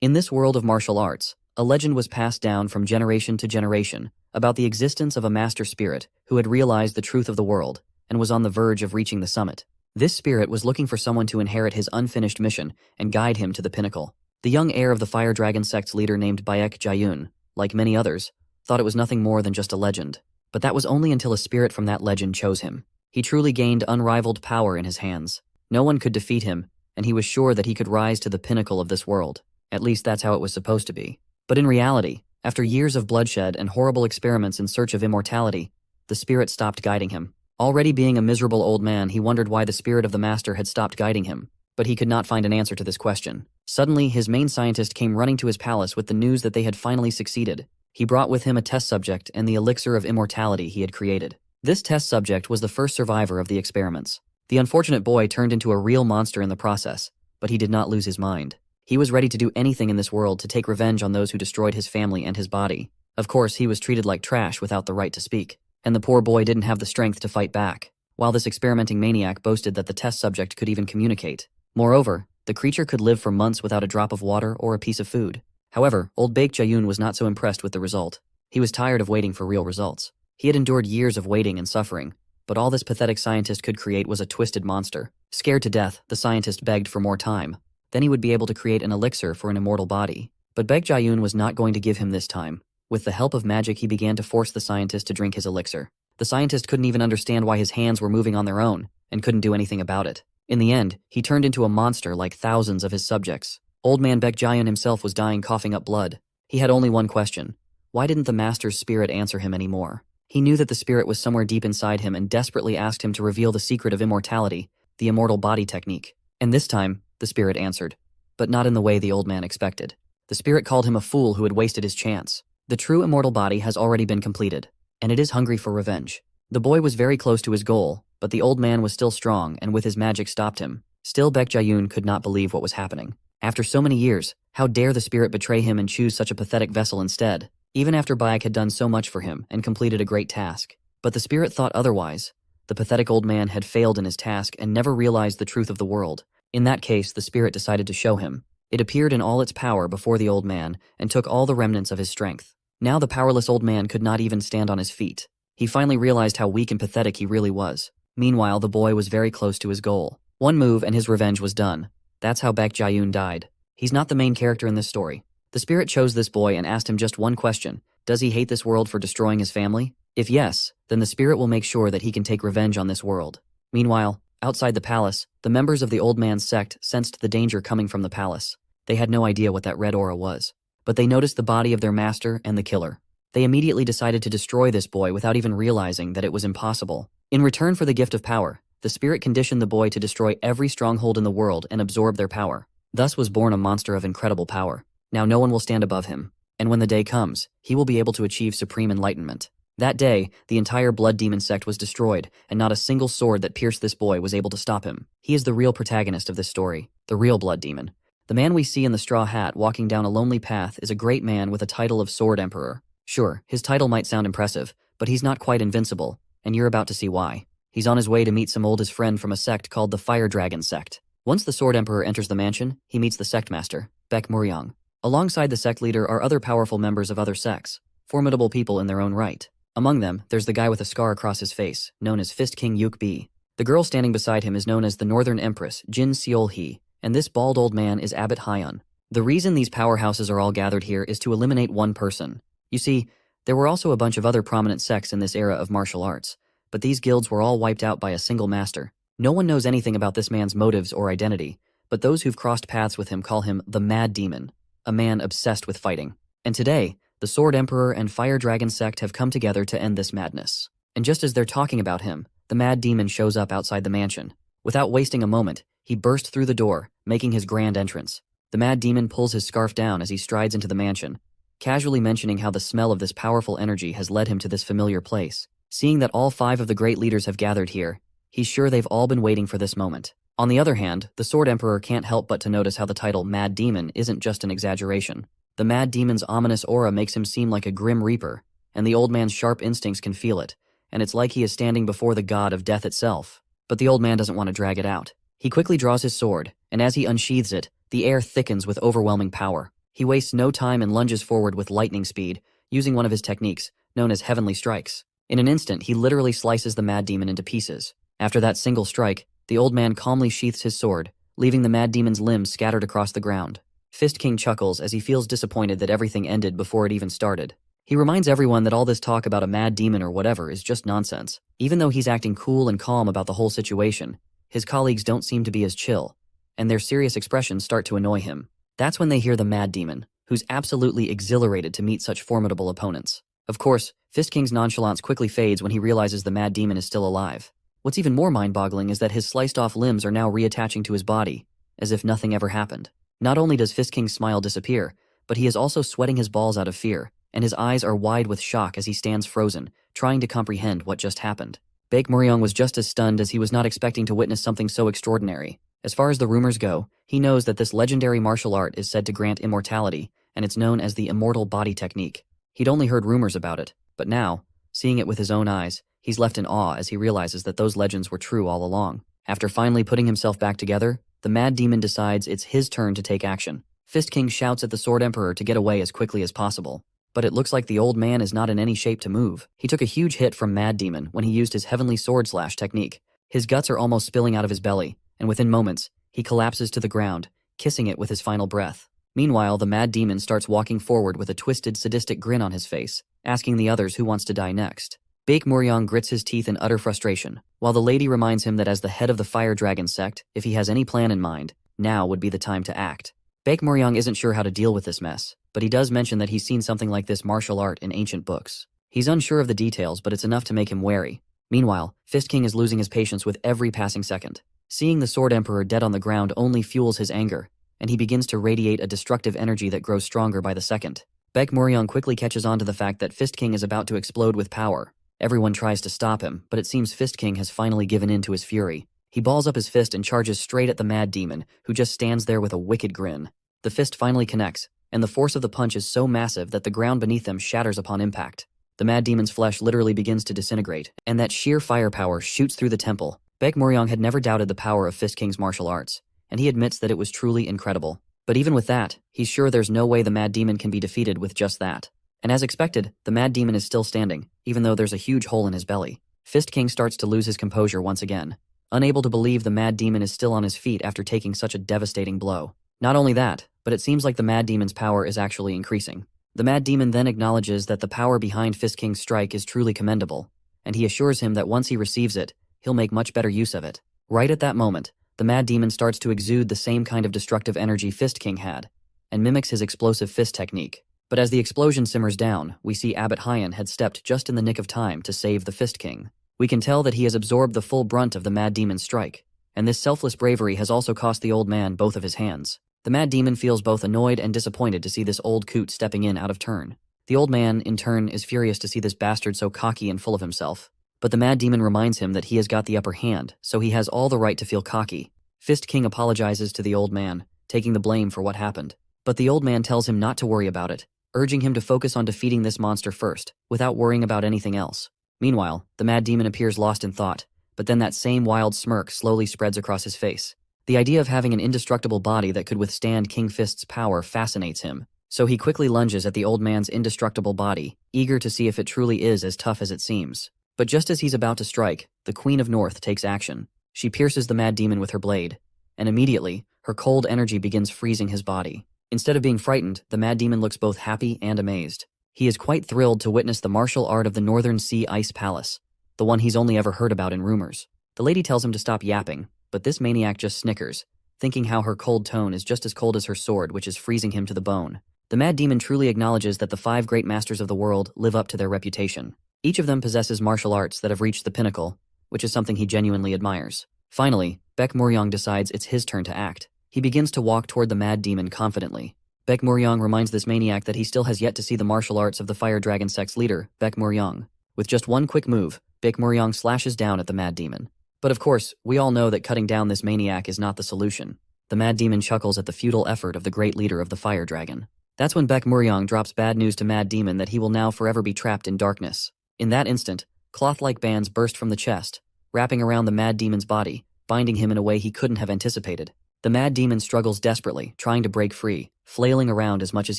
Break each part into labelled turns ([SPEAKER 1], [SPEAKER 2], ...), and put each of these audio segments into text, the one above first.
[SPEAKER 1] In this world of martial arts, a legend was passed down from generation to generation about the existence of a master spirit who had realized the truth of the world and was on the verge of reaching the summit. This spirit was looking for someone to inherit his unfinished mission and guide him to the pinnacle. The young heir of the Fire Dragon sect's leader named Baek Jayun, like many others, thought it was nothing more than just a legend. But that was only until a spirit from that legend chose him. He truly gained unrivaled power in his hands. No one could defeat him, and he was sure that he could rise to the pinnacle of this world. At least that's how it was supposed to be. But in reality, after years of bloodshed and horrible experiments in search of immortality, the spirit stopped guiding him. Already being a miserable old man, he wondered why the spirit of the master had stopped guiding him. But he could not find an answer to this question. Suddenly, his main scientist came running to his palace with the news that they had finally succeeded. He brought with him a test subject and the elixir of immortality he had created. This test subject was the first survivor of the experiments. The unfortunate boy turned into a real monster in the process, but he did not lose his mind. He was ready to do anything in this world to take revenge on those who destroyed his family and his body. Of course, he was treated like trash without the right to speak, and the poor boy didn't have the strength to fight back, while this experimenting maniac boasted that the test subject could even communicate. Moreover, the creature could live for months without a drop of water or a piece of food. However, old Baek Jayun was not so impressed with the result. He was tired of waiting for real results. He had endured years of waiting and suffering, but all this pathetic scientist could create was a twisted monster. Scared to death, the scientist begged for more time. Then he would be able to create an elixir for an immortal body. But Baek Jayun was not going to give him this time. With the help of magic, he began to force the scientist to drink his elixir. The scientist couldn't even understand why his hands were moving on their own, and couldn't do anything about it. In the end, he turned into a monster like thousands of his subjects. Old man Baek Jayun himself was dying, coughing up blood. He had only one question. Why didn't the master's spirit answer him anymore? He knew that the spirit was somewhere deep inside him and desperately asked him to reveal the secret of immortality, the immortal body technique. And this time, the spirit answered. But not in the way the old man expected. The spirit called him a fool who had wasted his chance. The true immortal body has already been completed, and it is hungry for revenge. The boy was very close to his goal, but the old man was still strong and with his magic stopped him. Still, Baek Jayun could not believe what was happening. After so many years, how dare the spirit betray him and choose such a pathetic vessel instead, even after Baek had done so much for him and completed a great task. But the spirit thought otherwise. The pathetic old man had failed in his task and never realized the truth of the world. In that case, the spirit decided to show him. It appeared in all its power before the old man and took all the remnants of his strength. Now the powerless old man could not even stand on his feet. He finally realized how weak and pathetic he really was. Meanwhile, the boy was very close to his goal. One move and his revenge was done. That's how Baek Jayun died. He's not the main character in this story. The spirit chose this boy and asked him just one question. Does he hate this world for destroying his family? If yes, then the spirit will make sure that he can take revenge on this world. Meanwhile, outside the palace, the members of the old man's sect sensed the danger coming from the palace. They had no idea what that red aura was, but they noticed the body of their master and the killer. They immediately decided to destroy this boy without even realizing that it was impossible. In return for the gift of power, the spirit conditioned the boy to destroy every stronghold in the world and absorb their power. Thus was born a monster of incredible power. Now no one will stand above him, and when the day comes, he will be able to achieve supreme enlightenment. That day, the entire blood demon sect was destroyed, and not a single sword that pierced this boy was able to stop him. He is the real protagonist of this story, the real blood demon. The man we see in the straw hat walking down a lonely path is a great man with a title of Sword Emperor. Sure, his title might sound impressive, but he's not quite invincible, and you're about to see why. He's on his way to meet some oldest friend from a sect called the Fire Dragon sect. Once the Sword Emperor enters the mansion, he meets the sect master, Baek Muryang. Alongside the sect leader are other powerful members of other sects, formidable people in their own right. Among them, there's the guy with a scar across his face, known as Fist King Yuk Bi. The girl standing beside him is known as the Northern Empress, Jin Seol Hee, and this bald old man is Abbot Hyun. The reason these powerhouses are all gathered here is to eliminate one person. You see, there were also a bunch of other prominent sects in this era of martial arts, but these guilds were all wiped out by a single master. No one knows anything about this man's motives or identity, but those who've crossed paths with him call him the Mad Demon, a man obsessed with fighting. And today, the Sword Emperor and Fire Dragon sect have come together to end this madness. And just as they're talking about him, the Mad Demon shows up outside the mansion. Without wasting a moment, he burst through the door, making his grand entrance. The Mad Demon pulls his scarf down as he strides into the mansion, casually mentioning how the smell of this powerful energy has led him to this familiar place. Seeing that all 5 of the great leaders have gathered here, he's sure they've all been waiting for this moment. On the other hand, the Sword Emperor can't help but to notice how the title Mad Demon isn't just an exaggeration. The Mad Demon's ominous aura makes him seem like a grim reaper, and the old man's sharp instincts can feel it, and it's like he is standing before the god of death itself. But the old man doesn't want to drag it out. He quickly draws his sword, and as he unsheathes it, the air thickens with overwhelming power. He wastes no time and lunges forward with lightning speed, using one of his techniques, known as heavenly strikes. In an instant, he literally slices the mad demon into pieces. After that single strike, the old man calmly sheaths his sword, leaving the mad demon's limbs scattered across the ground. Fist King chuckles as he feels disappointed that everything ended before it even started. He reminds everyone that all this talk about a mad demon or whatever is just nonsense. Even though he's acting cool and calm about the whole situation, his colleagues don't seem to be as chill, and their serious expressions start to annoy him. That's when they hear the mad demon, who's absolutely exhilarated to meet such formidable opponents. Of course, Fist King's nonchalance quickly fades when he realizes the mad demon is still alive. What's even more mind-boggling is that his sliced-off limbs are now reattaching to his body, as if nothing ever happened. Not only does Fist King's smile disappear, but he is also sweating his balls out of fear, and his eyes are wide with shock as he stands frozen, trying to comprehend what just happened. Baek Muryong was just as stunned as he was not expecting to witness something so extraordinary. As far as the rumors go, he knows that this legendary martial art is said to grant immortality, and it's known as the immortal body technique. He'd only heard rumors about it, but now, seeing it with his own eyes, he's left in awe as he realizes that those legends were true all along. After finally putting himself back together, the mad demon decides it's his turn to take action. Fist King shouts at the Sword Emperor to get away as quickly as possible. But it looks like the old man is not in any shape to move. He took a huge hit from Mad Demon when he used his heavenly sword slash technique. His guts are almost spilling out of his belly, and within moments, he collapses to the ground, kissing it with his final breath. Meanwhile, the Mad Demon starts walking forward with a twisted, sadistic grin on his face, asking the others who wants to die next. Baek Muryong grits his teeth in utter frustration, while the lady reminds him that as the head of the Fire Dragon sect, if he has any plan in mind, now would be the time to act. Baek Muryong isn't sure how to deal with this mess, but he does mention that he's seen something like this martial art in ancient books. He's unsure of the details, but it's enough to make him wary. Meanwhile, Fist King is losing his patience with every passing second. Seeing the Sword Emperor dead on the ground only fuels his anger, and he begins to radiate a destructive energy that grows stronger by the second. Baek Muryong quickly catches on to the fact that Fist King is about to explode with power. Everyone tries to stop him, but it seems Fist King has finally given in to his fury. He balls up his fist and charges straight at the Mad Demon, who just stands there with a wicked grin. The fist finally connects, and the force of the punch is so massive that the ground beneath them shatters upon impact. The Mad Demon's flesh literally begins to disintegrate, and that sheer firepower shoots through the temple. Baek Muryong had never doubted the power of Fist King's martial arts, and he admits that it was truly incredible. But even with that, he's sure there's no way the Mad Demon can be defeated with just that. And as expected, the Mad Demon is still standing, even though there's a huge hole in his belly. Fist King starts to lose his composure once again, unable to believe the Mad Demon is still on his feet after taking such a devastating blow. Not only that, but it seems like the Mad Demon's power is actually increasing. The Mad Demon then acknowledges that the power behind Fist King's strike is truly commendable, and he assures him that once he receives it, he'll make much better use of it. Right at that moment, the Mad Demon starts to exude the same kind of destructive energy Fist King had, and mimics his explosive fist technique. But as the explosion simmers down, we see Abbot Hyan had stepped just in the nick of time to save the Fist King. We can tell that he has absorbed the full brunt of the Mad Demon's strike, and this selfless bravery has also cost the old man both of his hands. The Mad Demon feels both annoyed and disappointed to see this old coot stepping in out of turn. The old man, in turn, is furious to see this bastard so cocky and full of himself. But the Mad Demon reminds him that he has got the upper hand, so he has all the right to feel cocky. Fist King apologizes to the old man, taking the blame for what happened. But the old man tells him not to worry about it, urging him to focus on defeating this monster first, without worrying about anything else. Meanwhile, the Mad Demon appears lost in thought, but then that same wild smirk slowly spreads across his face. The idea of having an indestructible body that could withstand King Fist's power fascinates him, so he quickly lunges at the old man's indestructible body, eager to see if it truly is as tough as it seems. But just as he's about to strike, the Queen of North takes action. She pierces the Mad Demon with her blade, and immediately, her cold energy begins freezing his body. Instead of being frightened, the Mad Demon looks both happy and amazed. He is quite thrilled to witness the martial art of the Northern Sea Ice Palace, the one he's only ever heard about in rumors. The lady tells him to stop yapping, but this maniac just snickers, thinking how her cold tone is just as cold as her sword, which is freezing him to the bone. The Mad Demon truly acknowledges that the 5 great masters of the world live up to their reputation. Each of them possesses martial arts that have reached the pinnacle, which is something he genuinely admires. Finally, Baek Muryong decides it's his turn to act. He begins to walk toward the Mad Demon confidently. Baek Muryong reminds this maniac that he still has yet to see the martial arts of the Fire Dragon sect's leader, Baek Muryong. With just one quick move, Baek Muryong slashes down at the Mad Demon. But of course, we all know that cutting down this maniac is not the solution. The Mad Demon chuckles at the futile effort of the great leader of the Fire Dragon. That's when Baek Muryong drops bad news to Mad Demon that he will now forever be trapped in darkness. In that instant, cloth-like bands burst from the chest, wrapping around the Mad Demon's body, binding him in a way he couldn't have anticipated. The mad demon struggles desperately, trying to break free, flailing around as much as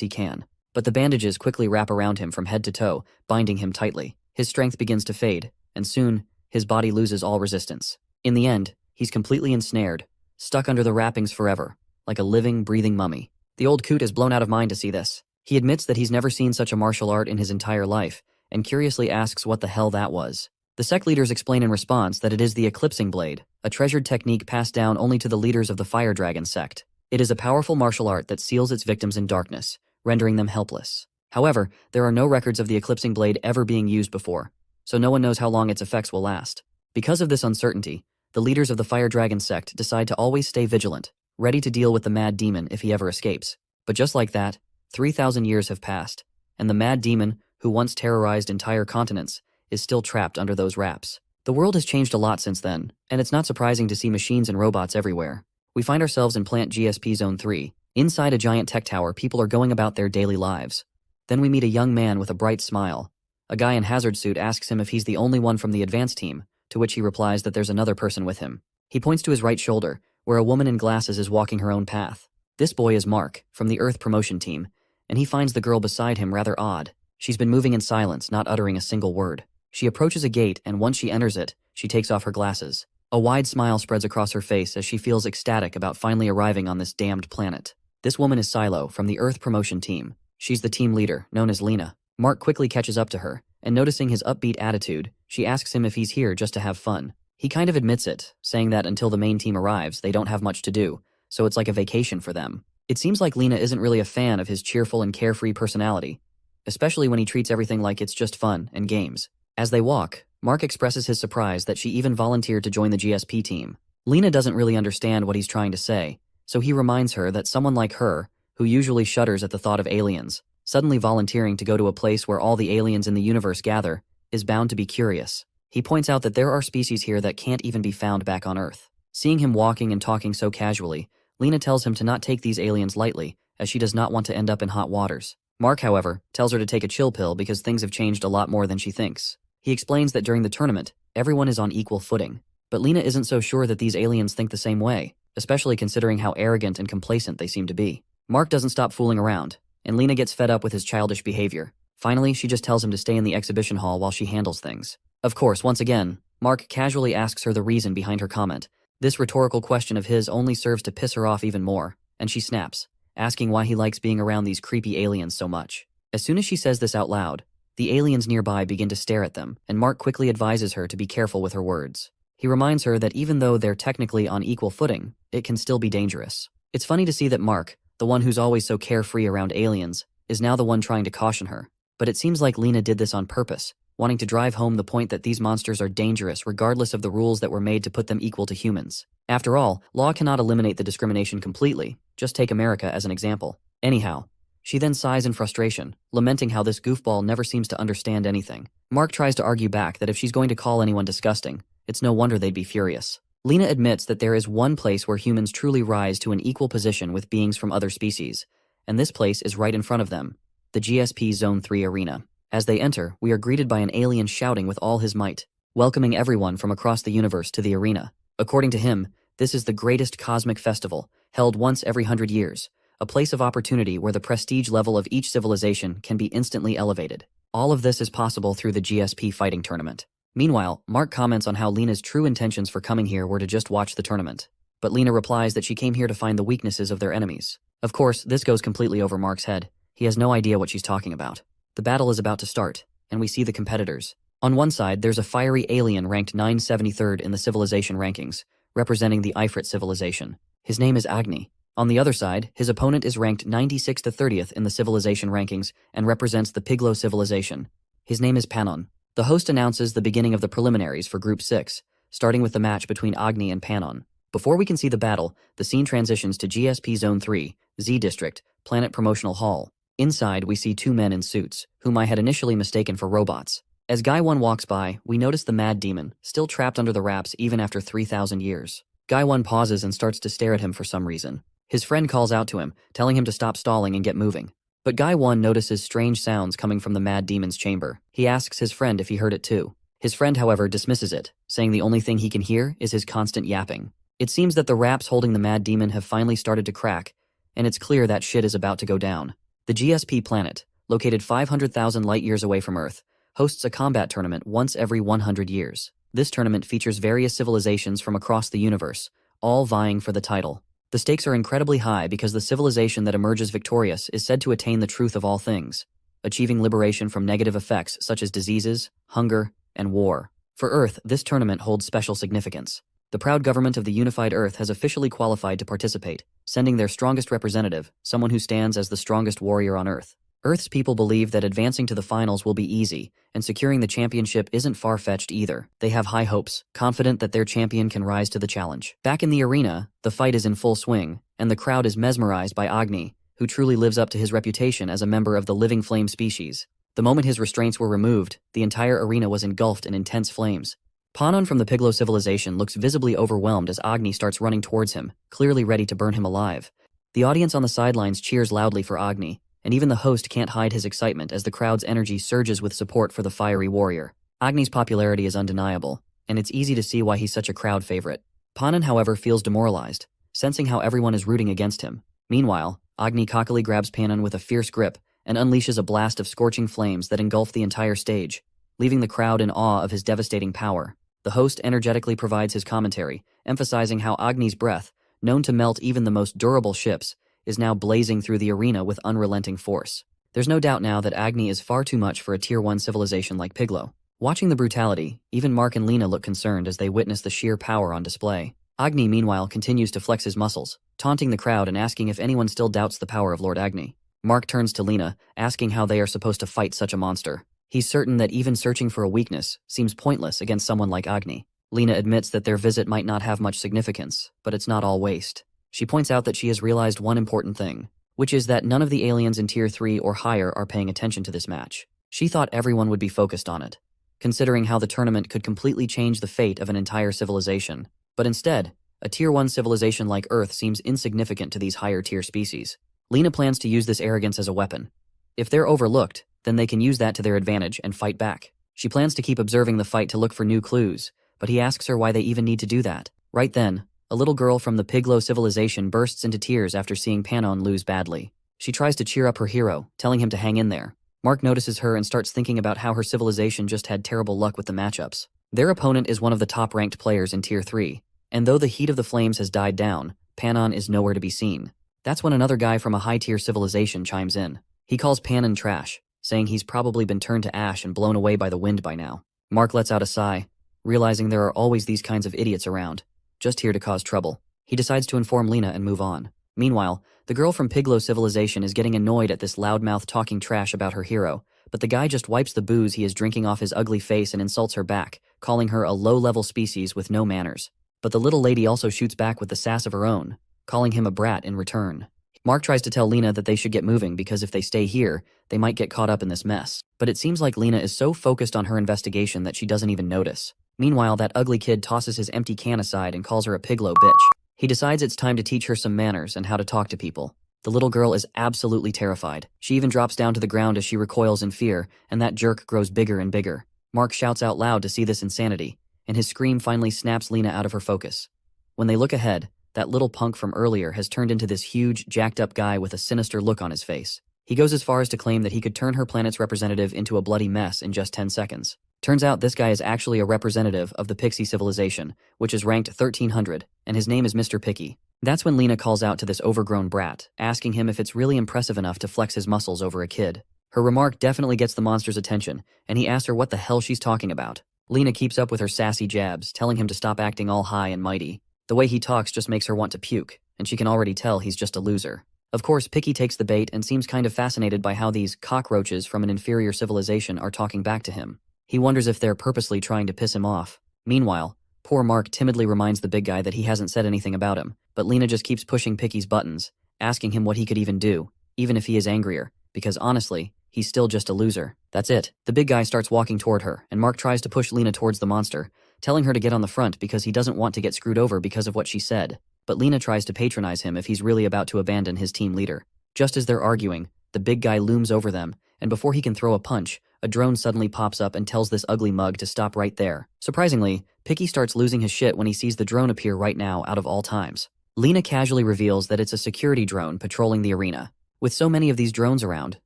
[SPEAKER 1] he can. But the bandages quickly wrap around him from head to toe, binding him tightly. His strength begins to fade, and soon, his body loses all resistance. In the end, he's completely ensnared, stuck under the wrappings forever, like a living, breathing mummy. The old coot is blown out of mind to see this. He admits that he's never seen such a martial art in his entire life, and curiously asks what the hell that was. The sect leaders explain in response that it is the eclipsing blade, a treasured technique passed down only to the leaders of the Fire Dragon sect. It is a powerful martial art that seals its victims in darkness, rendering them helpless. However, there are no records of the eclipsing blade ever being used before, so no one knows how long its effects will last. Because of this uncertainty, the leaders of the Fire Dragon sect decide to always stay vigilant, ready to deal with the mad demon if he ever escapes. But just like that, 3,000 years have passed, and the mad demon, who once terrorized entire continents, is still trapped under those wraps. The world has changed a lot since then, and it's not surprising to see machines and robots everywhere. We find ourselves in Plant GSP Zone 3. Inside a giant tech tower, people are going about their daily lives. Then we meet a young man with a bright smile. A guy in hazard suit asks him if he's the only one from the advanced team, to which he replies that there's another person with him. He points to his right shoulder, where a woman in glasses is walking her own path. This boy is Mark, from the Earth promotion team, and he finds the girl beside him rather odd. She's been moving in silence, not uttering a single word. She approaches a gate, and once she enters it, she takes off her glasses. A wide smile spreads across her face as she feels ecstatic about finally arriving on this damned planet. This woman is Silo, from the Earth promotion team. She's the team leader, known as Lena. Mark quickly catches up to her, and noticing his upbeat attitude, she asks him if he's here just to have fun. He kind of admits it, saying that until the main team arrives, they don't have much to do, so it's like a vacation for them. It seems like Lena isn't really a fan of his cheerful and carefree personality, especially when he treats everything like it's just fun and games. As they walk, Mark expresses his surprise that she even volunteered to join the GSP team. Lena doesn't really understand what he's trying to say, so he reminds her that someone like her, who usually shudders at the thought of aliens, suddenly volunteering to go to a place where all the aliens in the universe gather, is bound to be curious. He points out that there are species here that can't even be found back on Earth. Seeing him walking and talking so casually, Lena tells him to not take these aliens lightly, as she does not want to end up in hot waters. Mark, however, tells her to take a chill pill because things have changed a lot more than she thinks. He explains that during the tournament, everyone is on equal footing. But Lena isn't so sure that these aliens think the same way, especially considering how arrogant and complacent they seem to be. Mark doesn't stop fooling around, and Lena gets fed up with his childish behavior. Finally, she just tells him to stay in the exhibition hall while she handles things. Of course, once again, Mark casually asks her the reason behind her comment. This rhetorical question of his only serves to piss her off even more, and she snaps, asking why he likes being around these creepy aliens so much. As soon as she says this out loud, the aliens nearby begin to stare at them, and Mark quickly advises her to be careful with her words. He reminds her that even though they're technically on equal footing, it can still be dangerous. It's funny to see that Mark, the one who's always so carefree around aliens, is now the one trying to caution her. But it seems like Lena did this on purpose, wanting to drive home the point that these monsters are dangerous regardless of the rules that were made to put them equal to humans. After all, law cannot eliminate the discrimination completely. Just take America as an example. Anyhow, she then sighs in frustration, lamenting how this goofball never seems to understand anything. Mark tries to argue back that if she's going to call anyone disgusting, it's no wonder they'd be furious. Lena admits that there is one place where humans truly rise to an equal position with beings from other species, and this place is right in front of them, the GSP Zone 3 arena. As they enter, we are greeted by an alien shouting with all his might, welcoming everyone from across the universe to the arena. According to him, this is the greatest cosmic festival, held once every 100 years, a place of opportunity where the prestige level of each civilization can be instantly elevated. All of this is possible through the GSP fighting tournament. Meanwhile, Mark comments on how Lena's true intentions for coming here were to just watch the tournament. But Lena replies that she came here to find the weaknesses of their enemies. Of course, this goes completely over Mark's head. He has no idea what she's talking about. The battle is about to start, and we see the competitors. On one side, there's a fiery alien ranked 973rd in the civilization rankings, representing the Ifrit civilization. His name is Agni. On the other side, his opponent is ranked 96th to 30th in the civilization rankings and represents the Piglo civilization. His name is Panon. The host announces the beginning of the preliminaries for Group 6, starting with the match between Agni and Panon. Before we can see the battle, the scene transitions to GSP Zone 3, Z District, Planet Promotional Hall. Inside, we see two men in suits, whom I had initially mistaken for robots. As Guy 1 walks by, we notice the mad demon, still trapped under the wraps even after 3,000 years. Guy 1 pauses and starts to stare at him for some reason. His friend calls out to him, telling him to stop stalling and get moving. But Guy 1 notices strange sounds coming from the mad demon's chamber. He asks his friend if he heard it too. His friend, however, dismisses it, saying the only thing he can hear is his constant yapping. It seems that the wraps holding the mad demon have finally started to crack, and it's clear that shit is about to go down. The GSP planet, located 500,000 light-years away from Earth, hosts a combat tournament once every 100 years. This tournament features various civilizations from across the universe, all vying for the title. The stakes are incredibly high because the civilization that emerges victorious is said to attain the truth of all things, achieving liberation from negative effects such as diseases, hunger, and war. For Earth, this tournament holds special significance. The proud government of the unified Earth has officially qualified to participate, sending their strongest representative, someone who stands as the strongest warrior on Earth. Earth's people believe that advancing to the finals will be easy, and securing the championship isn't far-fetched either. They have high hopes, confident that their champion can rise to the challenge. Back in the arena, the fight is in full swing, and the crowd is mesmerized by Agni, who truly lives up to his reputation as a member of the living flame species. The moment his restraints were removed, the entire arena was engulfed in intense flames. Panon from the Piglo civilization looks visibly overwhelmed as Agni starts running towards him, clearly ready to burn him alive. The audience on the sidelines cheers loudly for Agni, and even the host can't hide his excitement as the crowd's energy surges with support for the fiery warrior. Agni's popularity is undeniable, and it's easy to see why he's such a crowd favorite. Panon, however, feels demoralized, sensing how everyone is rooting against him. Meanwhile, Agni cockily grabs Panon with a fierce grip and unleashes a blast of scorching flames that engulf the entire stage, leaving the crowd in awe of his devastating power. The host energetically provides his commentary, emphasizing how Agni's breath, known to melt even the most durable ships, is now blazing through the arena with unrelenting force. There's no doubt now that Agni is far too much for a Tier 1 civilization like Piglo. Watching the brutality, even Mark and Lena look concerned as they witness the sheer power on display. Agni, meanwhile, continues to flex his muscles, taunting the crowd and asking if anyone still doubts the power of Lord Agni. Mark turns to Lena, asking how they are supposed to fight such a monster. He's certain that even searching for a weakness seems pointless against someone like Agni. Lena admits that their visit might not have much significance, but it's not all waste. She points out that she has realized one important thing, which is that none of the aliens in Tier 3 or higher are paying attention to this match. She thought everyone would be focused on it, considering how the tournament could completely change the fate of an entire civilization. But instead, a Tier 1 civilization like Earth seems insignificant to these higher-tier species. Lena plans to use this arrogance as a weapon. If they're overlooked, then they can use that to their advantage and fight back. She plans to keep observing the fight to look for new clues, but he asks her why they even need to do that. Right then, a little girl from the Piglo civilization bursts into tears after seeing Panon lose badly. She tries to cheer up her hero, telling him to hang in there. Mark notices her and starts thinking about how her civilization just had terrible luck with the matchups. Their opponent is one of the top-ranked players in Tier 3, and though the heat of the flames has died down, Panon is nowhere to be seen. That's when another guy from a high-tier civilization chimes in. He calls Panon trash, saying he's probably been turned to ash and blown away by the wind by now. Mark lets out a sigh, realizing there are always these kinds of idiots around, just here to cause trouble. He decides to inform Lena and move on. Meanwhile, the girl from Piglo civilization is getting annoyed at this loudmouth talking trash about her hero, but the guy just wipes the booze he is drinking off his ugly face and insults her back, calling her a low-level species with no manners. But the little lady also shoots back with the sass of her own, calling him a brat in return. Mark tries to tell Lena that they should get moving because if they stay here, they might get caught up in this mess. But it seems like Lena is so focused on her investigation that she doesn't even notice. Meanwhile, that ugly kid tosses his empty can aside and calls her a Piglo bitch. He decides it's time to teach her some manners and how to talk to people. The little girl is absolutely terrified. She even drops down to the ground as she recoils in fear, and that jerk grows bigger and bigger. Mark shouts out loud to see this insanity, and his scream finally snaps Lena out of her focus. When they look ahead, that little punk from earlier has turned into this huge, jacked-up guy with a sinister look on his face. He goes as far as to claim that he could turn her planet's representative into a bloody mess in just 10 seconds. Turns out this guy is actually a representative of the Pixie civilization, which is ranked 1300, and his name is Mr. Picky. That's when Lena calls out to this overgrown brat, asking him if it's really impressive enough to flex his muscles over a kid. Her remark definitely gets the monster's attention, and he asks her what the hell she's talking about. Lena keeps up with her sassy jabs, telling him to stop acting all high and mighty. The way he talks just makes her want to puke, and she can already tell he's just a loser. Of course, Picky takes the bait and seems kind of fascinated by how these cockroaches from an inferior civilization are talking back to him. He wonders if they're purposely trying to piss him off. Meanwhile, poor Mark timidly reminds the big guy that he hasn't said anything about him, but Lena just keeps pushing Picky's buttons, asking him what he could even do, even if he is angrier, because honestly, he's still just a loser. That's it. The big guy starts walking toward her, and Mark tries to push Lena towards the monster, telling her to get on the front because he doesn't want to get screwed over because of what she said. But Lena tries to patronize him if he's really about to abandon his team leader. Just as they're arguing, the big guy looms over them and before he can throw a punch, a drone suddenly pops up and tells this ugly mug to stop right there. Surprisingly, Picky starts losing his shit when he sees the drone appear right now out of all times. Lena casually reveals that it's a security drone patrolling the arena. With so many of these drones around,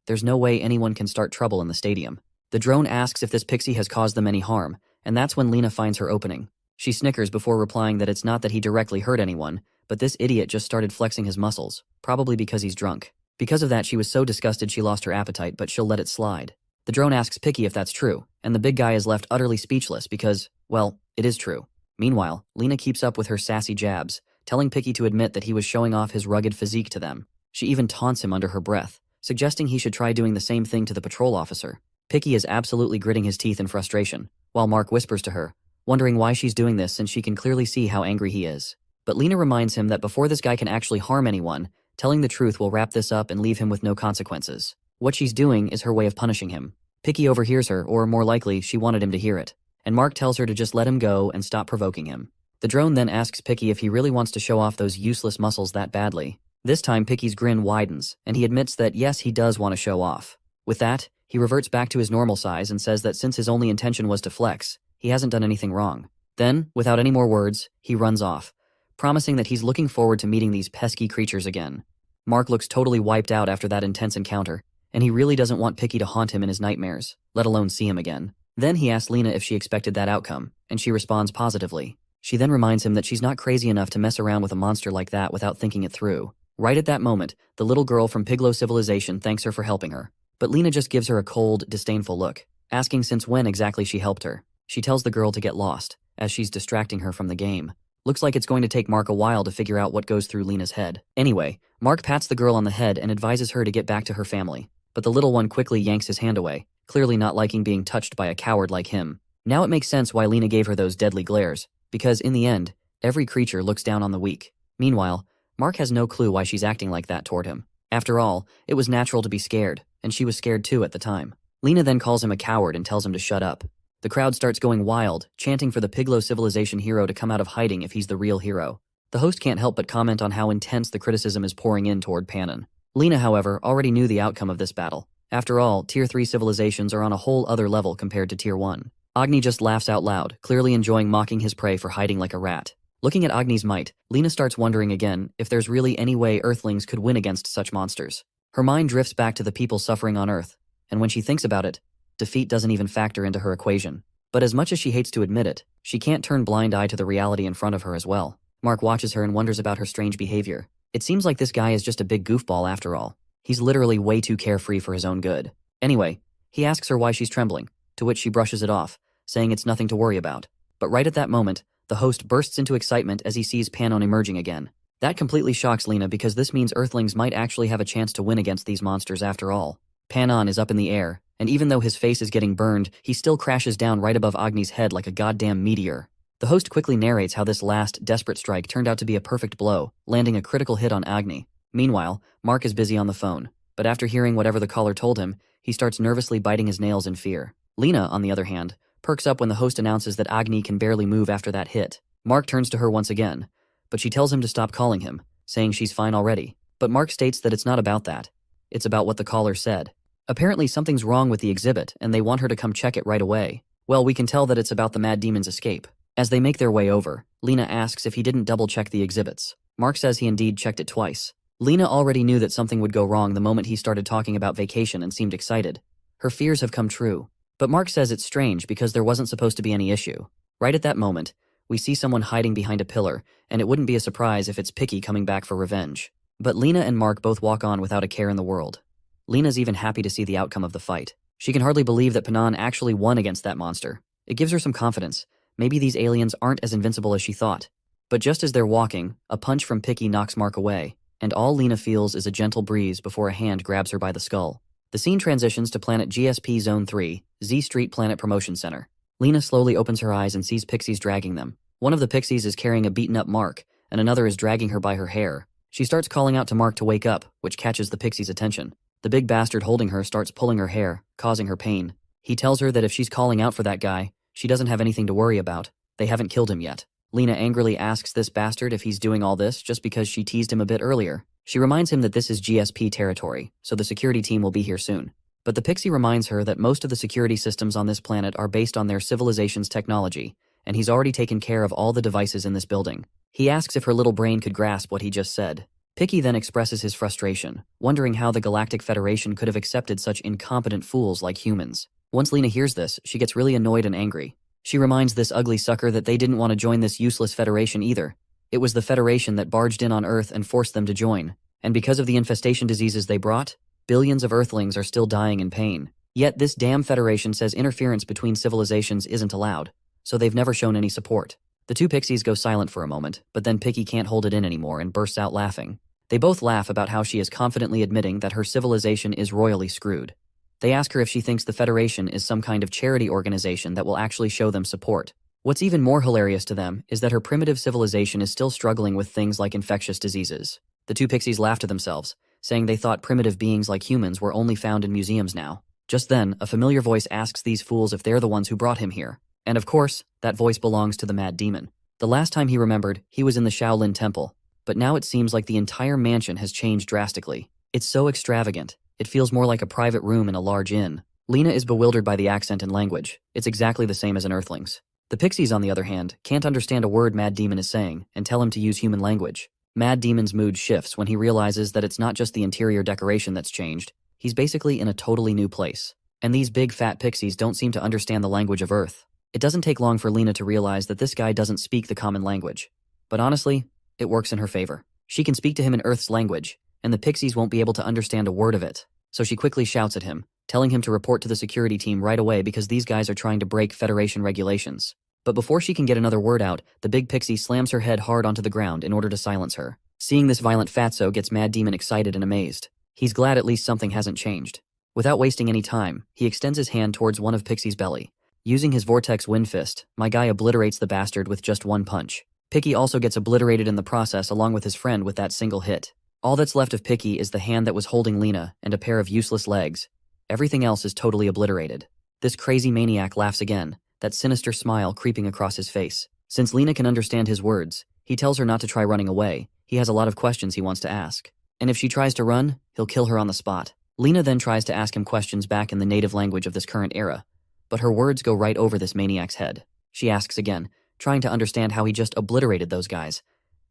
[SPEAKER 1] there's no way anyone can start trouble in the stadium. The drone asks if this pixie has caused them any harm, and that's when Lena finds her opening. She snickers before replying that it's not that he directly hurt anyone, but this idiot just started flexing his muscles, probably because he's drunk. Because of that, she was so disgusted she lost her appetite, but she'll let it slide. The drone asks Picky if that's true, and the big guy is left utterly speechless because, well, it is true. Meanwhile, Lena keeps up with her sassy jabs, telling Picky to admit that he was showing off his rugged physique to them. She even taunts him under her breath, suggesting he should try doing the same thing to the patrol officer. Picky is absolutely gritting his teeth in frustration, while Mark whispers to her, wondering why she's doing this since she can clearly see how angry he is. But Lena reminds him that before this guy can actually harm anyone, telling the truth will wrap this up and leave him with no consequences. What she's doing is her way of punishing him. Picky overhears her, or more likely, she wanted him to hear it, and Mark tells her to just let him go and stop provoking him. The drone then asks Picky if he really wants to show off those useless muscles that badly. This time Picky's grin widens, and he admits that yes, he does want to show off. With that, he reverts back to his normal size and says that since his only intention was to flex, he hasn't done anything wrong. Then, without any more words, he runs off, promising that he's looking forward to meeting these pesky creatures again. Mark looks totally wiped out after that intense encounter, and he really doesn't want Picky to haunt him in his nightmares, let alone see him again. Then he asks Lena if she expected that outcome, and she responds positively. She then reminds him that she's not crazy enough to mess around with a monster like that without thinking it through. Right at that moment, the little girl from Piglow Civilization thanks her for helping her. But Lena just gives her a cold, disdainful look, asking since when exactly she helped her. She tells the girl to get lost, as she's distracting her from the game. Looks like it's going to take Mark a while to figure out what goes through Lena's head. Anyway, Mark pats the girl on the head and advises her to get back to her family. But the little one quickly yanks his hand away, clearly not liking being touched by a coward like him. Now it makes sense why Lena gave her those deadly glares, because in the end, every creature looks down on the weak. Meanwhile, Mark has no clue why she's acting like that toward him. After all, it was natural to be scared, and she was scared too at the time. Lena then calls him a coward and tells him to shut up. The crowd starts going wild, chanting for the Piglow Civilization hero to come out of hiding if he's the real hero. The host can't help but comment on how intense the criticism is pouring in toward Panon. Lena, however, already knew the outcome of this battle. After all, Tier 3 civilizations are on a whole other level compared to Tier 1. Agni just laughs out loud, clearly enjoying mocking his prey for hiding like a rat. Looking at Agni's might, Lena starts wondering again if there's really any way Earthlings could win against such monsters. Her mind drifts back to the people suffering on Earth, and when she thinks about it, defeat doesn't even factor into her equation. But as much as she hates to admit it, she can't turn blind eye to the reality in front of her as well. Mark watches her and wonders about her strange behavior. It seems like this guy is just a big goofball after all. He's literally way too carefree for his own good. Anyway, he asks her why she's trembling, to which she brushes it off, saying it's nothing to worry about. But right at that moment, the host bursts into excitement as he sees Panon emerging again. That completely shocks Lena because this means Earthlings might actually have a chance to win against these monsters after all. Panon is up in the air, and even though his face is getting burned, he still crashes down right above Agni's head like a goddamn meteor. The host quickly narrates how this last, desperate strike turned out to be a perfect blow, landing a critical hit on Agni. Meanwhile, Mark is busy on the phone, but after hearing whatever the caller told him, he starts nervously biting his nails in fear. Lena, on the other hand, perks up when the host announces that Agni can barely move after that hit. Mark turns to her once again, but she tells him to stop calling him, saying she's fine already. But Mark states that it's not about that. It's about what the caller said. Apparently something's wrong with the exhibit, and they want her to come check it right away. Well, we can tell that it's about the Mad Demon's escape. As they make their way over, Lena asks if he didn't double-check the exhibits. Mark says he indeed checked it twice. Lena already knew that something would go wrong the moment he started talking about vacation and seemed excited. Her fears have come true. But Mark says it's strange because there wasn't supposed to be any issue. Right at that moment, we see someone hiding behind a pillar, and it wouldn't be a surprise if it's Picky coming back for revenge. But Lena and Mark both walk on without a care in the world. Lena's even happy to see the outcome of the fight. She can hardly believe that Panon actually won against that monster. It gives her some confidence. Maybe these aliens aren't as invincible as she thought. But just as they're walking, a punch from Picky knocks Mark away, and all Lena feels is a gentle breeze before a hand grabs her by the skull. The scene transitions to planet GSP Zone 3, Z Street Planet Promotion Center. Lena slowly opens her eyes and sees pixies dragging them. One of the pixies is carrying a beaten-up Mark, and another is dragging her by her hair. She starts calling out to Mark to wake up, which catches the pixie's attention. The big bastard holding her starts pulling her hair, causing her pain. He tells her that if she's calling out for that guy, she doesn't have anything to worry about. They haven't killed him yet. Lena angrily asks this bastard if he's doing all this just because she teased him a bit earlier. She reminds him that this is GSP territory, so the security team will be here soon. But the pixie reminds her that most of the security systems on this planet are based on their civilization's technology, and he's already taken care of all the devices in this building. He asks if her little brain could grasp what he just said. Picky then expresses his frustration, wondering how the Galactic Federation could have accepted such incompetent fools like humans. Once Lena hears this, she gets really annoyed and angry. She reminds this ugly sucker that they didn't want to join this useless Federation either. It was the Federation that barged in on Earth and forced them to join. And because of the infestation diseases they brought, billions of Earthlings are still dying in pain. Yet this damn Federation says interference between civilizations isn't allowed, so they've never shown any support. The two pixies go silent for a moment, but then Picky can't hold it in anymore and bursts out laughing. They both laugh about how she is confidently admitting that her civilization is royally screwed. They ask her if she thinks the Federation is some kind of charity organization that will actually show them support. What's even more hilarious to them is that her primitive civilization is still struggling with things like infectious diseases. The two pixies laugh to themselves, saying they thought primitive beings like humans were only found in museums now. Just then, a familiar voice asks these fools if they're the ones who brought him here. And of course, that voice belongs to the Mad Demon. The last time he remembered, he was in the Shaolin Temple, but now it seems like the entire mansion has changed drastically. It's so extravagant. It feels more like a private room in a large inn. Lena is bewildered by the accent and language. It's exactly the same as an Earthling's. The pixies, on the other hand, can't understand a word Mad Demon is saying and tell him to use human language. Mad Demon's mood shifts when he realizes that it's not just the interior decoration that's changed. He's basically in a totally new place. And these big fat pixies don't seem to understand the language of Earth. It doesn't take long for Lena to realize that this guy doesn't speak the common language. But honestly, it works in her favor. She can speak to him in Earth's language, and the pixies won't be able to understand a word of it. So she quickly shouts at him, telling him to report to the security team right away because these guys are trying to break Federation regulations. But before she can get another word out, the big pixie slams her head hard onto the ground in order to silence her. Seeing this violent fatso gets Mad Demon excited and amazed. He's glad at least something hasn't changed. Without wasting any time, he extends his hand towards one of Pixie's belly. Using his Vortex Wind Fist, my guy obliterates the bastard with just one punch. Picky also gets obliterated in the process along with his friend with that single hit. All that's left of Picky is the hand that was holding Lena and a pair of useless legs. Everything else is totally obliterated. This crazy maniac laughs again, that sinister smile creeping across his face. Since Lena can understand his words, he tells her not to try running away. He has a lot of questions he wants to ask. And if she tries to run, he'll kill her on the spot. Lena then tries to ask him questions back in the native language of this current era, but her words go right over this maniac's head. She asks again, trying to understand how he just obliterated those guys.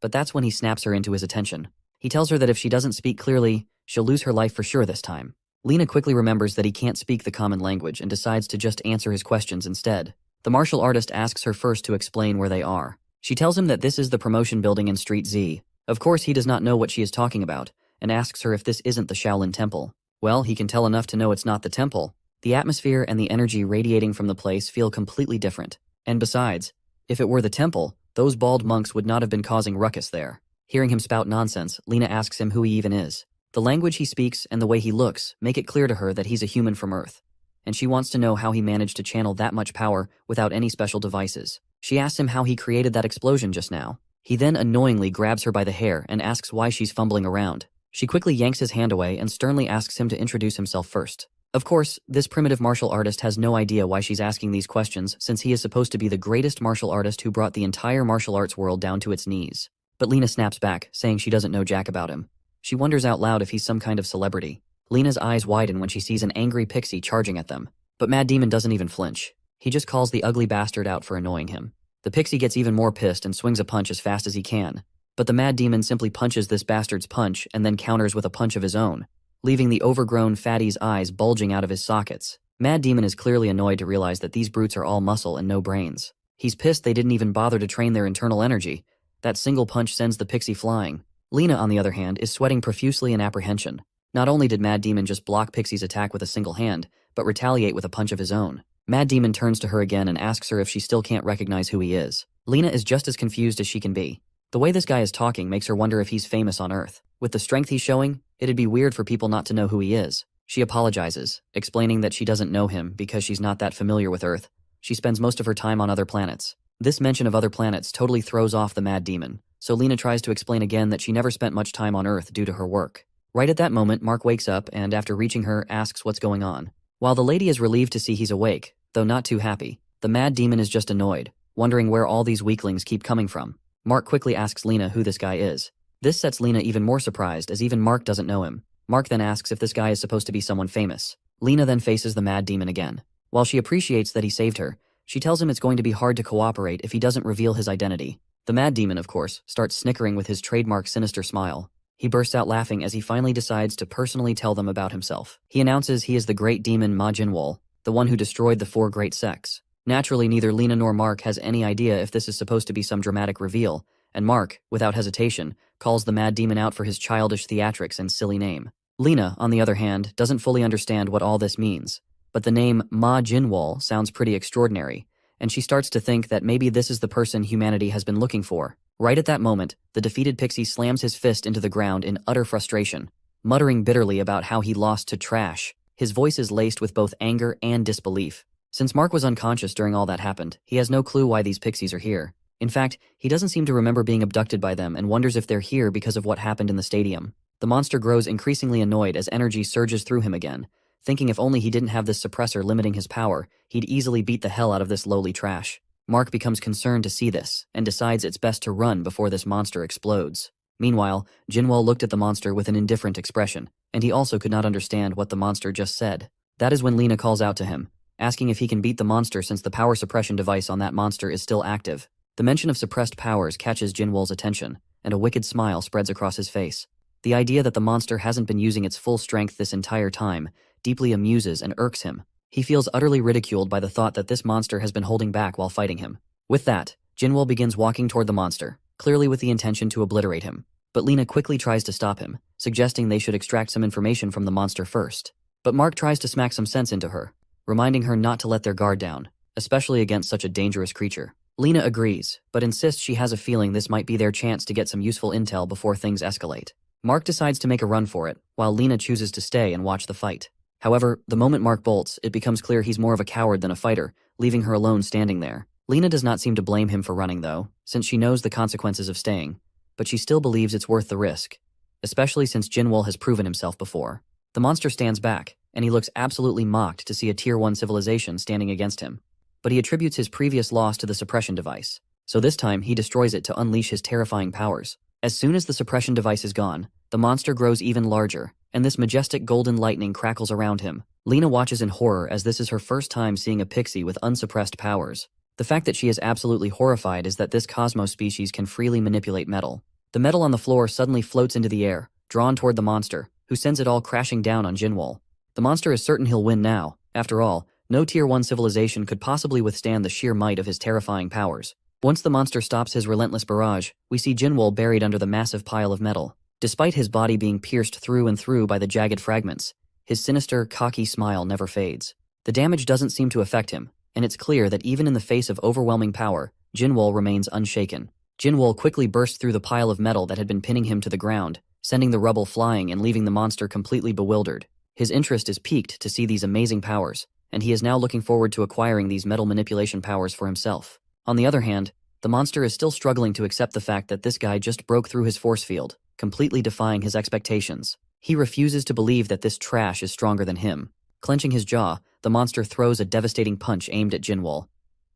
[SPEAKER 1] But that's when he snaps her into his attention. He tells her that if she doesn't speak clearly, she'll lose her life for sure this time. Lena quickly remembers that he can't speak the common language and decides to just answer his questions instead. The martial artist asks her first to explain where they are. She tells him that this is the promotion building in Street Z. Of course, he does not know what she is talking about, and asks her if this isn't the Shaolin Temple. Well, he can tell enough to know it's not the temple. The atmosphere and the energy radiating from the place feel completely different. And besides, if it were the temple, those bald monks would not have been causing ruckus there. Hearing him spout nonsense, Lena asks him who he even is. The language he speaks and the way he looks make it clear to her that he's a human from Earth. And she wants to know how he managed to channel that much power without any special devices. She asks him how he created that explosion just now. He then annoyingly grabs her by the hair and asks why she's fumbling around. She quickly yanks his hand away and sternly asks him to introduce himself first. Of course, this primitive martial artist has no idea why she's asking these questions since he is supposed to be the greatest martial artist who brought the entire martial arts world down to its knees. But Lena snaps back, saying she doesn't know jack about him. She wonders out loud if he's some kind of celebrity. Lena's eyes widen when she sees an angry pixie charging at them. But Mad Demon doesn't even flinch. He just calls the ugly bastard out for annoying him. The pixie gets even more pissed and swings a punch as fast as he can. But the Mad Demon simply punches this bastard's punch and then counters with a punch of his own, leaving the overgrown fatty's eyes bulging out of his sockets. Mad Demon is clearly annoyed to realize that these brutes are all muscle and no brains. He's pissed they didn't even bother to train their internal energy. That single punch sends the pixie flying. Lena, on the other hand, is sweating profusely in apprehension. Not only did Mad Demon just block Pixie's attack with a single hand, but retaliate with a punch of his own. Mad Demon turns to her again and asks her if she still can't recognize who he is. Lena is just as confused as she can be. The way this guy is talking makes her wonder if he's famous on Earth. With the strength he's showing, it'd be weird for people not to know who he is. She apologizes, explaining that she doesn't know him because she's not that familiar with Earth. She spends most of her time on other planets. This mention of other planets totally throws off the Mad Demon, so Lena tries to explain again that she never spent much time on Earth due to her work. Right at that moment, Mark wakes up and, after reaching her, asks what's going on. While the lady is relieved to see he's awake, though not too happy, the Mad Demon is just annoyed, wondering where all these weaklings keep coming from. Mark quickly asks Lena who this guy is. This sets Lena even more surprised as even Mark doesn't know him. Mark then asks if this guy is supposed to be someone famous. Lena then faces the mad demon again. While she appreciates that he saved her, she tells him it's going to be hard to cooperate if he doesn't reveal his identity. The mad demon, of course, starts snickering with his trademark sinister smile. He bursts out laughing as he finally decides to personally tell them about himself. He announces he is the great demon Ma Jinwol, the one who destroyed the 4 great sects. Naturally, neither Lena nor Mark has any idea if this is supposed to be some dramatic reveal, and Mark, without hesitation, calls the mad demon out for his childish theatrics and silly name. Lena, on the other hand, doesn't fully understand what all this means, but the name Ma Jinwol sounds pretty extraordinary, and she starts to think that maybe this is the person humanity has been looking for. Right at that moment, the defeated pixie slams his fist into the ground in utter frustration, muttering bitterly about how he lost to trash. His voice is laced with both anger and disbelief. Since Mark was unconscious during all that happened, he has no clue why these pixies are here. In fact, he doesn't seem to remember being abducted by them and wonders if they're here because of what happened in the stadium. The monster grows increasingly annoyed as energy surges through him again, thinking if only he didn't have this suppressor limiting his power, he'd easily beat the hell out of this lowly trash. Mark becomes concerned to see this, and decides it's best to run before this monster explodes. Meanwhile, Jinwoo looked at the monster with an indifferent expression, and he also could not understand what the monster just said. That is when Lena calls out to him, asking if he can beat the monster since the power suppression device on that monster is still active. The mention of suppressed powers catches Jinwoo's attention, and a wicked smile spreads across his face. The idea that the monster hasn't been using its full strength this entire time deeply amuses and irks him. He feels utterly ridiculed by the thought that this monster has been holding back while fighting him. With that, Jinwoo begins walking toward the monster, clearly with the intention to obliterate him. But Lena quickly tries to stop him, suggesting they should extract some information from the monster first. But Mark tries to smack some sense into her, reminding her not to let their guard down, especially against such a dangerous creature. Lena agrees, but insists she has a feeling this might be their chance to get some useful intel before things escalate. Mark decides to make a run for it, while Lena chooses to stay and watch the fight. However, the moment Mark bolts, it becomes clear he's more of a coward than a fighter, leaving her alone standing there. Lena does not seem to blame him for running though, since she knows the consequences of staying, but she still believes it's worth the risk, especially since Jinwoo has proven himself before. The monster stands back, and he looks absolutely mocked to see a Tier 1 civilization standing against him. But he attributes his previous loss to the suppression device, so this time he destroys it to unleash his terrifying powers. As soon as the suppression device is gone, the monster grows even larger, and this majestic golden lightning crackles around him. Lena watches in horror as this is her first time seeing a pixie with unsuppressed powers. The fact that she is absolutely horrified is that this cosmos species can freely manipulate metal. The metal on the floor suddenly floats into the air, drawn toward the monster, who sends it all crashing down on Jinwoo. The monster is certain he'll win now. After all, no Tier 1 civilization could possibly withstand the sheer might of his terrifying powers. Once the monster stops his relentless barrage, we see Jinwoo buried under the massive pile of metal. Despite his body being pierced through and through by the jagged fragments, his sinister, cocky smile never fades. The damage doesn't seem to affect him, and it's clear that even in the face of overwhelming power, Jinwoo remains unshaken. Jinwoo quickly bursts through the pile of metal that had been pinning him to the ground, sending the rubble flying and leaving the monster completely bewildered. His interest is piqued to see these amazing powers, and he is now looking forward to acquiring these metal manipulation powers for himself. On the other hand, the monster is still struggling to accept the fact that this guy just broke through his force field, completely defying his expectations. He refuses to believe that this trash is stronger than him. Clenching his jaw, the monster throws a devastating punch aimed at Jinwoo.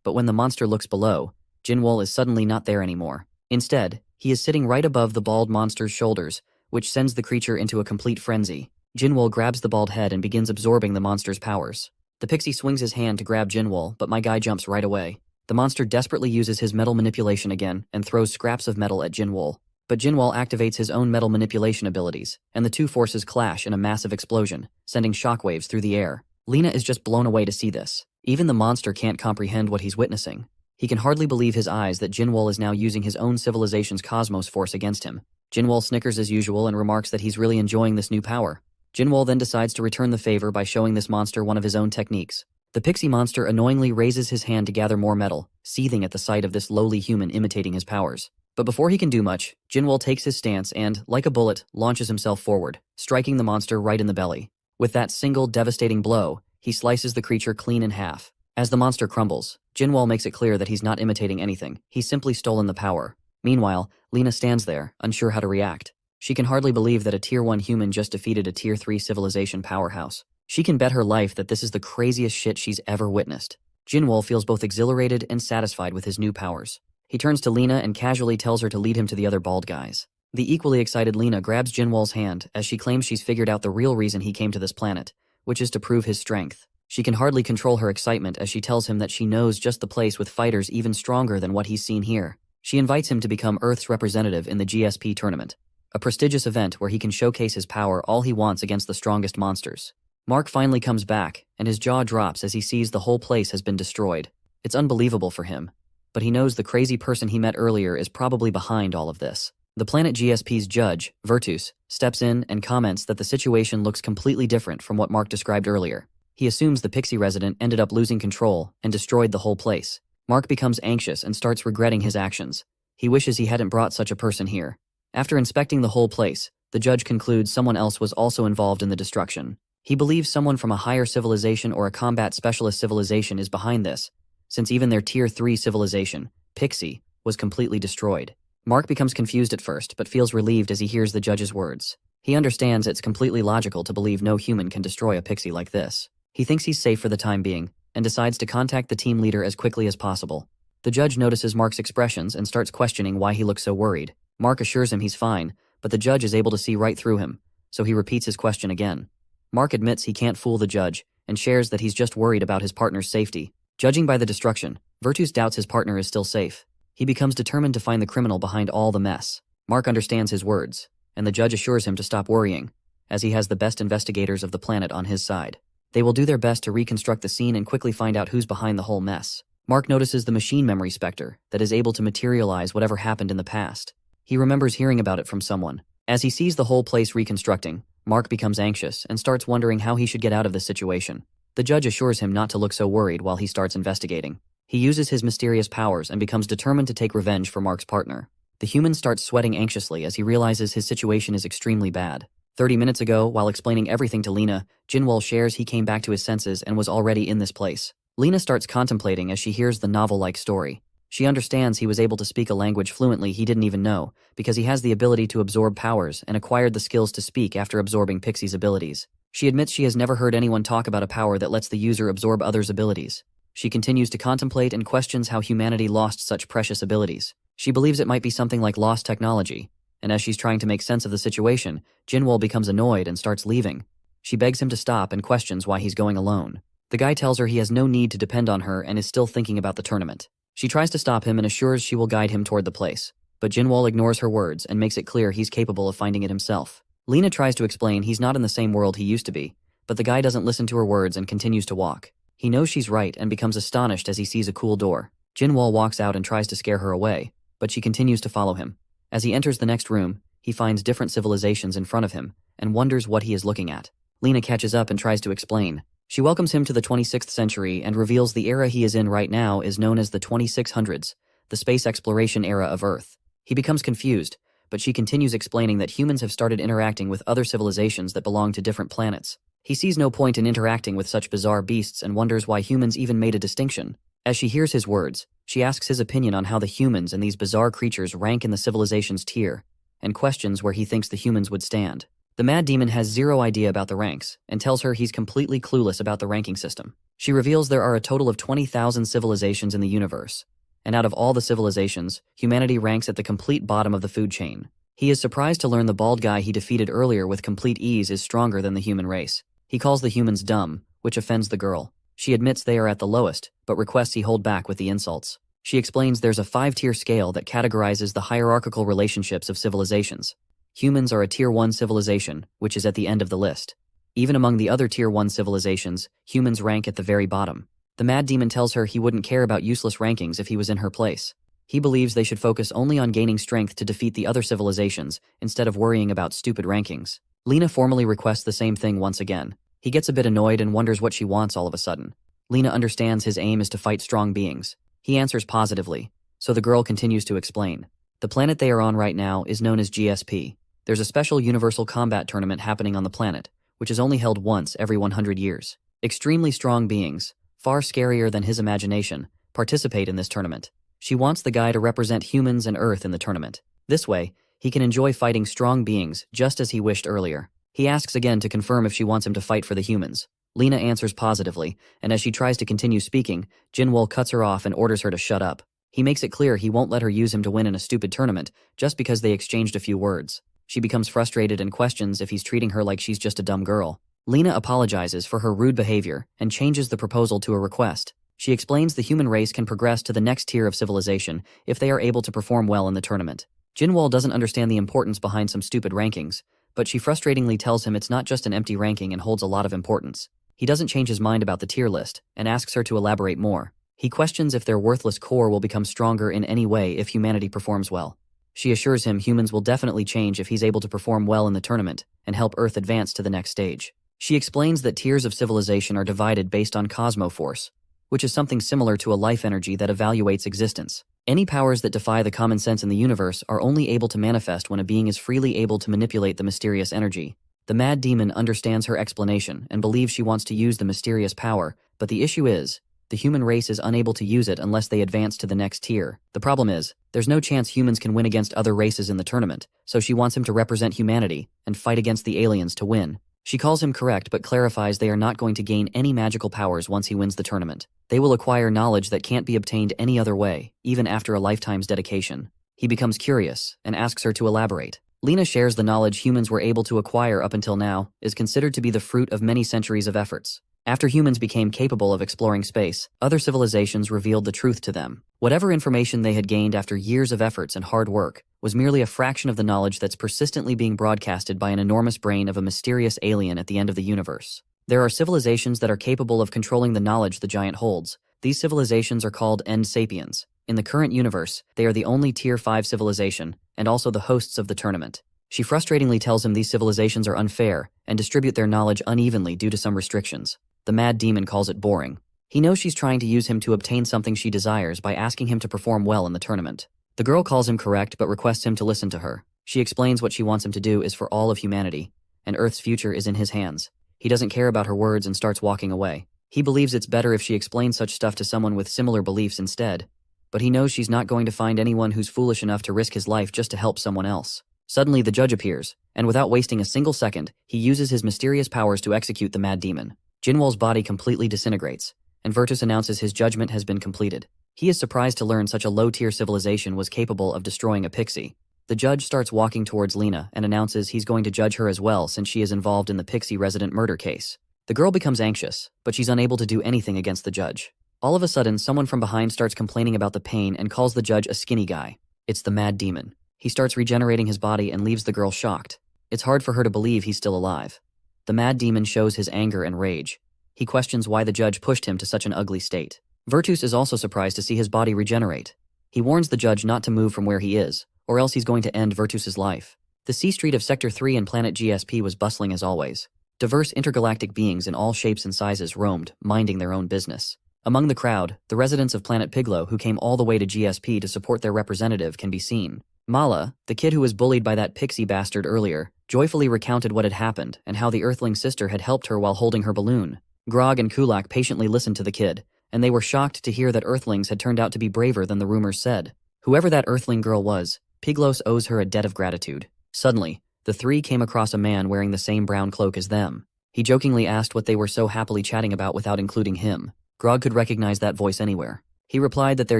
[SPEAKER 1] But when the monster looks below, Jinwoo is suddenly not there anymore. Instead, he is sitting right above the bald monster's shoulders, which sends the creature into a complete frenzy. Jinwoo grabs the bald head and begins absorbing the monster's powers. The pixie swings his hand to grab Jinwoo, but my guy jumps right away. The monster desperately uses his metal manipulation again and throws scraps of metal at Jinwoo. But Jinwoo activates his own metal manipulation abilities, and the two forces clash in a massive explosion, sending shockwaves through the air. Lena is just blown away to see this. Even the monster can't comprehend what he's witnessing. He can hardly believe his eyes that Jinwoo is now using his own civilization's cosmos force against him. Jinwoo snickers as usual and remarks that he's really enjoying this new power. Jinwoo then decides to return the favor by showing this monster one of his own techniques. The pixie monster annoyingly raises his hand to gather more metal, seething at the sight of this lowly human imitating his powers. But before he can do much, Jinwoo takes his stance and, like a bullet, launches himself forward, striking the monster right in the belly. With that single devastating blow, he slices the creature clean in half. As the monster crumbles, Jinwoo makes it clear that he's not imitating anything, he's simply stolen the power. Meanwhile, Lena stands there, unsure how to react. She can hardly believe that a Tier 1 human just defeated a Tier 3 civilization powerhouse. She can bet her life that this is the craziest shit she's ever witnessed. Jinwoo feels both exhilarated and satisfied with his new powers. He turns to Lena and casually tells her to lead him to the other bald guys. The equally excited Lena grabs Jinwoo's hand as she claims she's figured out the real reason he came to this planet, which is to prove his strength. She can hardly control her excitement as she tells him that she knows just the place with fighters even stronger than what he's seen here. She invites him to become Earth's representative in the GSP tournament, a prestigious event where he can showcase his power all he wants against the strongest monsters. Mark finally comes back, and his jaw drops as he sees the whole place has been destroyed. It's unbelievable for him, but he knows the crazy person he met earlier is probably behind all of this. The planet GSP's judge, Virtus, steps in and comments that the situation looks completely different from what Mark described earlier. He assumes the Pixie resident ended up losing control and destroyed the whole place. Mark becomes anxious and starts regretting his actions. He wishes he hadn't brought such a person here. After inspecting the whole place, the judge concludes someone else was also involved in the destruction. He believes someone from a higher civilization or a combat specialist civilization is behind this, since even their Tier 3 civilization, Pixie, was completely destroyed. Mark becomes confused at first, but feels relieved as he hears the judge's words. He understands it's completely logical to believe no human can destroy a Pixie like this. He thinks he's safe for the time being, and decides to contact the team leader as quickly as possible. The judge notices Mark's expressions and starts questioning why he looks so worried. Mark assures him he's fine, but the judge is able to see right through him, so he repeats his question again. Mark admits he can't fool the judge, and shares that he's just worried about his partner's safety. Judging by the destruction, Virtus doubts his partner is still safe. He becomes determined to find the criminal behind all the mess. Mark understands his words, and the judge assures him to stop worrying, as he has the best investigators of the planet on his side. They will do their best to reconstruct the scene and quickly find out who's behind the whole mess. Mark notices the machine memory specter that is able to materialize whatever happened in the past. He remembers hearing about it from someone. As he sees the whole place reconstructing, Mark becomes anxious and starts wondering how he should get out of this situation. The judge assures him not to look so worried while he starts investigating. He uses his mysterious powers and becomes determined to take revenge for Mark's partner. The human starts sweating anxiously as he realizes his situation is extremely bad. 30 minutes ago, while explaining everything to Lena, Jinwoo shares he came back to his senses and was already in this place. Lena starts contemplating as she hears the novel-like story. She understands he was able to speak a language fluently he didn't even know, because he has the ability to absorb powers and acquired the skills to speak after absorbing Pixie's abilities. She admits she has never heard anyone talk about a power that lets the user absorb others' abilities. She continues to contemplate and questions how humanity lost such precious abilities. She believes it might be something like lost technology, and as she's trying to make sense of the situation, Jinwoo becomes annoyed and starts leaving. She begs him to stop and questions why he's going alone. The guy tells her he has no need to depend on her and is still thinking about the tournament. She tries to stop him and assures she will guide him toward the place, but Jinwoo ignores her words and makes it clear he's capable of finding it himself. Lena tries to explain he's not in the same world he used to be, but the guy doesn't listen to her words and continues to walk. He knows she's right and becomes astonished as he sees a cool door. Jinwoo walks out and tries to scare her away, but she continues to follow him. As he enters the next room, he finds different civilizations in front of him and wonders what he is looking at. Lena catches up and tries to explain. She welcomes him to the 26th century and reveals the era he is in right now is known as the 2600s, the space exploration era of Earth. He becomes confused, but she continues explaining that humans have started interacting with other civilizations that belong to different planets. He sees no point in interacting with such bizarre beasts and wonders why humans even made a distinction. As she hears his words, she asks his opinion on how the humans and these bizarre creatures rank in the civilization's tier, and questions where he thinks the humans would stand. The Mad Demon has zero idea about the ranks, and tells her he's completely clueless about the ranking system. She reveals there are a total of 20,000 civilizations in the universe, and out of all the civilizations, humanity ranks at the complete bottom of the food chain. He is surprised to learn the bald guy he defeated earlier with complete ease is stronger than the human race. He calls the humans dumb, which offends the girl. She admits they are at the lowest, but requests he hold back with the insults. She explains there's a 5-tier scale that categorizes the hierarchical relationships of civilizations. Humans are a Tier 1 civilization, which is at the end of the list. Even among the other Tier 1 civilizations, humans rank at the very bottom. The Mad Demon tells her he wouldn't care about useless rankings if he was in her place. He believes they should focus only on gaining strength to defeat the other civilizations, instead of worrying about stupid rankings. Lena formally requests the same thing once again. He gets a bit annoyed and wonders what she wants all of a sudden. Lena understands his aim is to fight strong beings. He answers positively, so the girl continues to explain. The planet they are on right now is known as GSP. There's a special universal combat tournament happening on the planet, which is only held once every 100 years. Extremely strong beings, far scarier than his imagination, participate in this tournament. She wants the guy to represent humans and Earth in the tournament. This way, he can enjoy fighting strong beings just as he wished earlier. He asks again to confirm if she wants him to fight for the humans. Lena answers positively, and as she tries to continue speaking, Jinwoo cuts her off and orders her to shut up. He makes it clear he won't let her use him to win in a stupid tournament just because they exchanged a few words. She becomes frustrated and questions if he's treating her like she's just a dumb girl. Lena apologizes for her rude behavior and changes the proposal to a request. She explains the human race can progress to the next tier of civilization if they are able to perform well in the tournament. Jinwoo doesn't understand the importance behind some stupid rankings, but she frustratingly tells him it's not just an empty ranking and holds a lot of importance. He doesn't change his mind about the tier list and asks her to elaborate more. He questions if their worthless core will become stronger in any way if humanity performs well. She assures him humans will definitely change if he's able to perform well in the tournament and help Earth advance to the next stage. She explains that tiers of civilization are divided based on cosmoforce, which is something similar to a life energy that evaluates existence. Any powers that defy the common sense in the universe are only able to manifest when a being is freely able to manipulate the mysterious energy. The mad demon understands her explanation and believes she wants to use the mysterious power, but the issue is, the human race is unable to use it unless they advance to the next tier. The problem is, there's no chance humans can win against other races in the tournament, so she wants him to represent humanity and fight against the aliens to win. She calls him correct but clarifies they are not going to gain any magical powers once he wins the tournament. They will acquire knowledge that can't be obtained any other way, even after a lifetime's dedication. He becomes curious and asks her to elaborate. Lena shares the knowledge humans were able to acquire up until now is considered to be the fruit of many centuries of efforts. After humans became capable of exploring space, other civilizations revealed the truth to them. Whatever information they had gained after years of efforts and hard work was merely a fraction of the knowledge that's persistently being broadcasted by an enormous brain of a mysterious alien at the end of the universe. There are civilizations that are capable of controlling the knowledge the giant holds. These civilizations are called End Sapiens. In the current universe, they are the only Tier 5 civilization, and also the hosts of the tournament. She frustratingly tells him these civilizations are unfair and distribute their knowledge unevenly due to some restrictions. The mad demon calls it boring. He knows she's trying to use him to obtain something she desires by asking him to perform well in the tournament. The girl calls him correct but requests him to listen to her. She explains what she wants him to do is for all of humanity, and Earth's future is in his hands. He doesn't care about her words and starts walking away. He believes it's better if she explains such stuff to someone with similar beliefs instead, but he knows she's not going to find anyone who's foolish enough to risk his life just to help someone else. Suddenly the judge appears, and without wasting a single second, he uses his mysterious powers to execute the mad demon. Jinwoo's body completely disintegrates, and Virtus announces his judgment has been completed. He is surprised to learn such a low-tier civilization was capable of destroying a pixie. The judge starts walking towards Lena and announces he's going to judge her as well since she is involved in the pixie resident murder case. The girl becomes anxious, but she's unable to do anything against the judge. All of a sudden, someone from behind starts complaining about the pain and calls the judge a skinny guy. It's the mad demon. He starts regenerating his body and leaves the girl shocked. It's hard for her to believe he's still alive. The mad demon shows his anger and rage. He questions why the judge pushed him to such an ugly state. Virtus is also surprised to see his body regenerate. He warns the judge not to move from where he is, or else he's going to end Virtus's life. The C Street of Sector 3 and Planet GSP was bustling as always. Diverse intergalactic beings in all shapes and sizes roamed, minding their own business. Among the crowd, the residents of Planet Piglo who came all the way to GSP to support their representative can be seen. Mala, the kid who was bullied by that pixie bastard earlier, joyfully recounted what had happened and how the Earthling sister had helped her while holding her balloon. Grog and Kulak patiently listened to the kid, and they were shocked to hear that Earthlings had turned out to be braver than the rumors said. Whoever that Earthling girl was, Piglos owes her a debt of gratitude. Suddenly, the three came across a man wearing the same brown cloak as them. He jokingly asked what they were so happily chatting about without including him. Grog could recognize that voice anywhere. He replied that their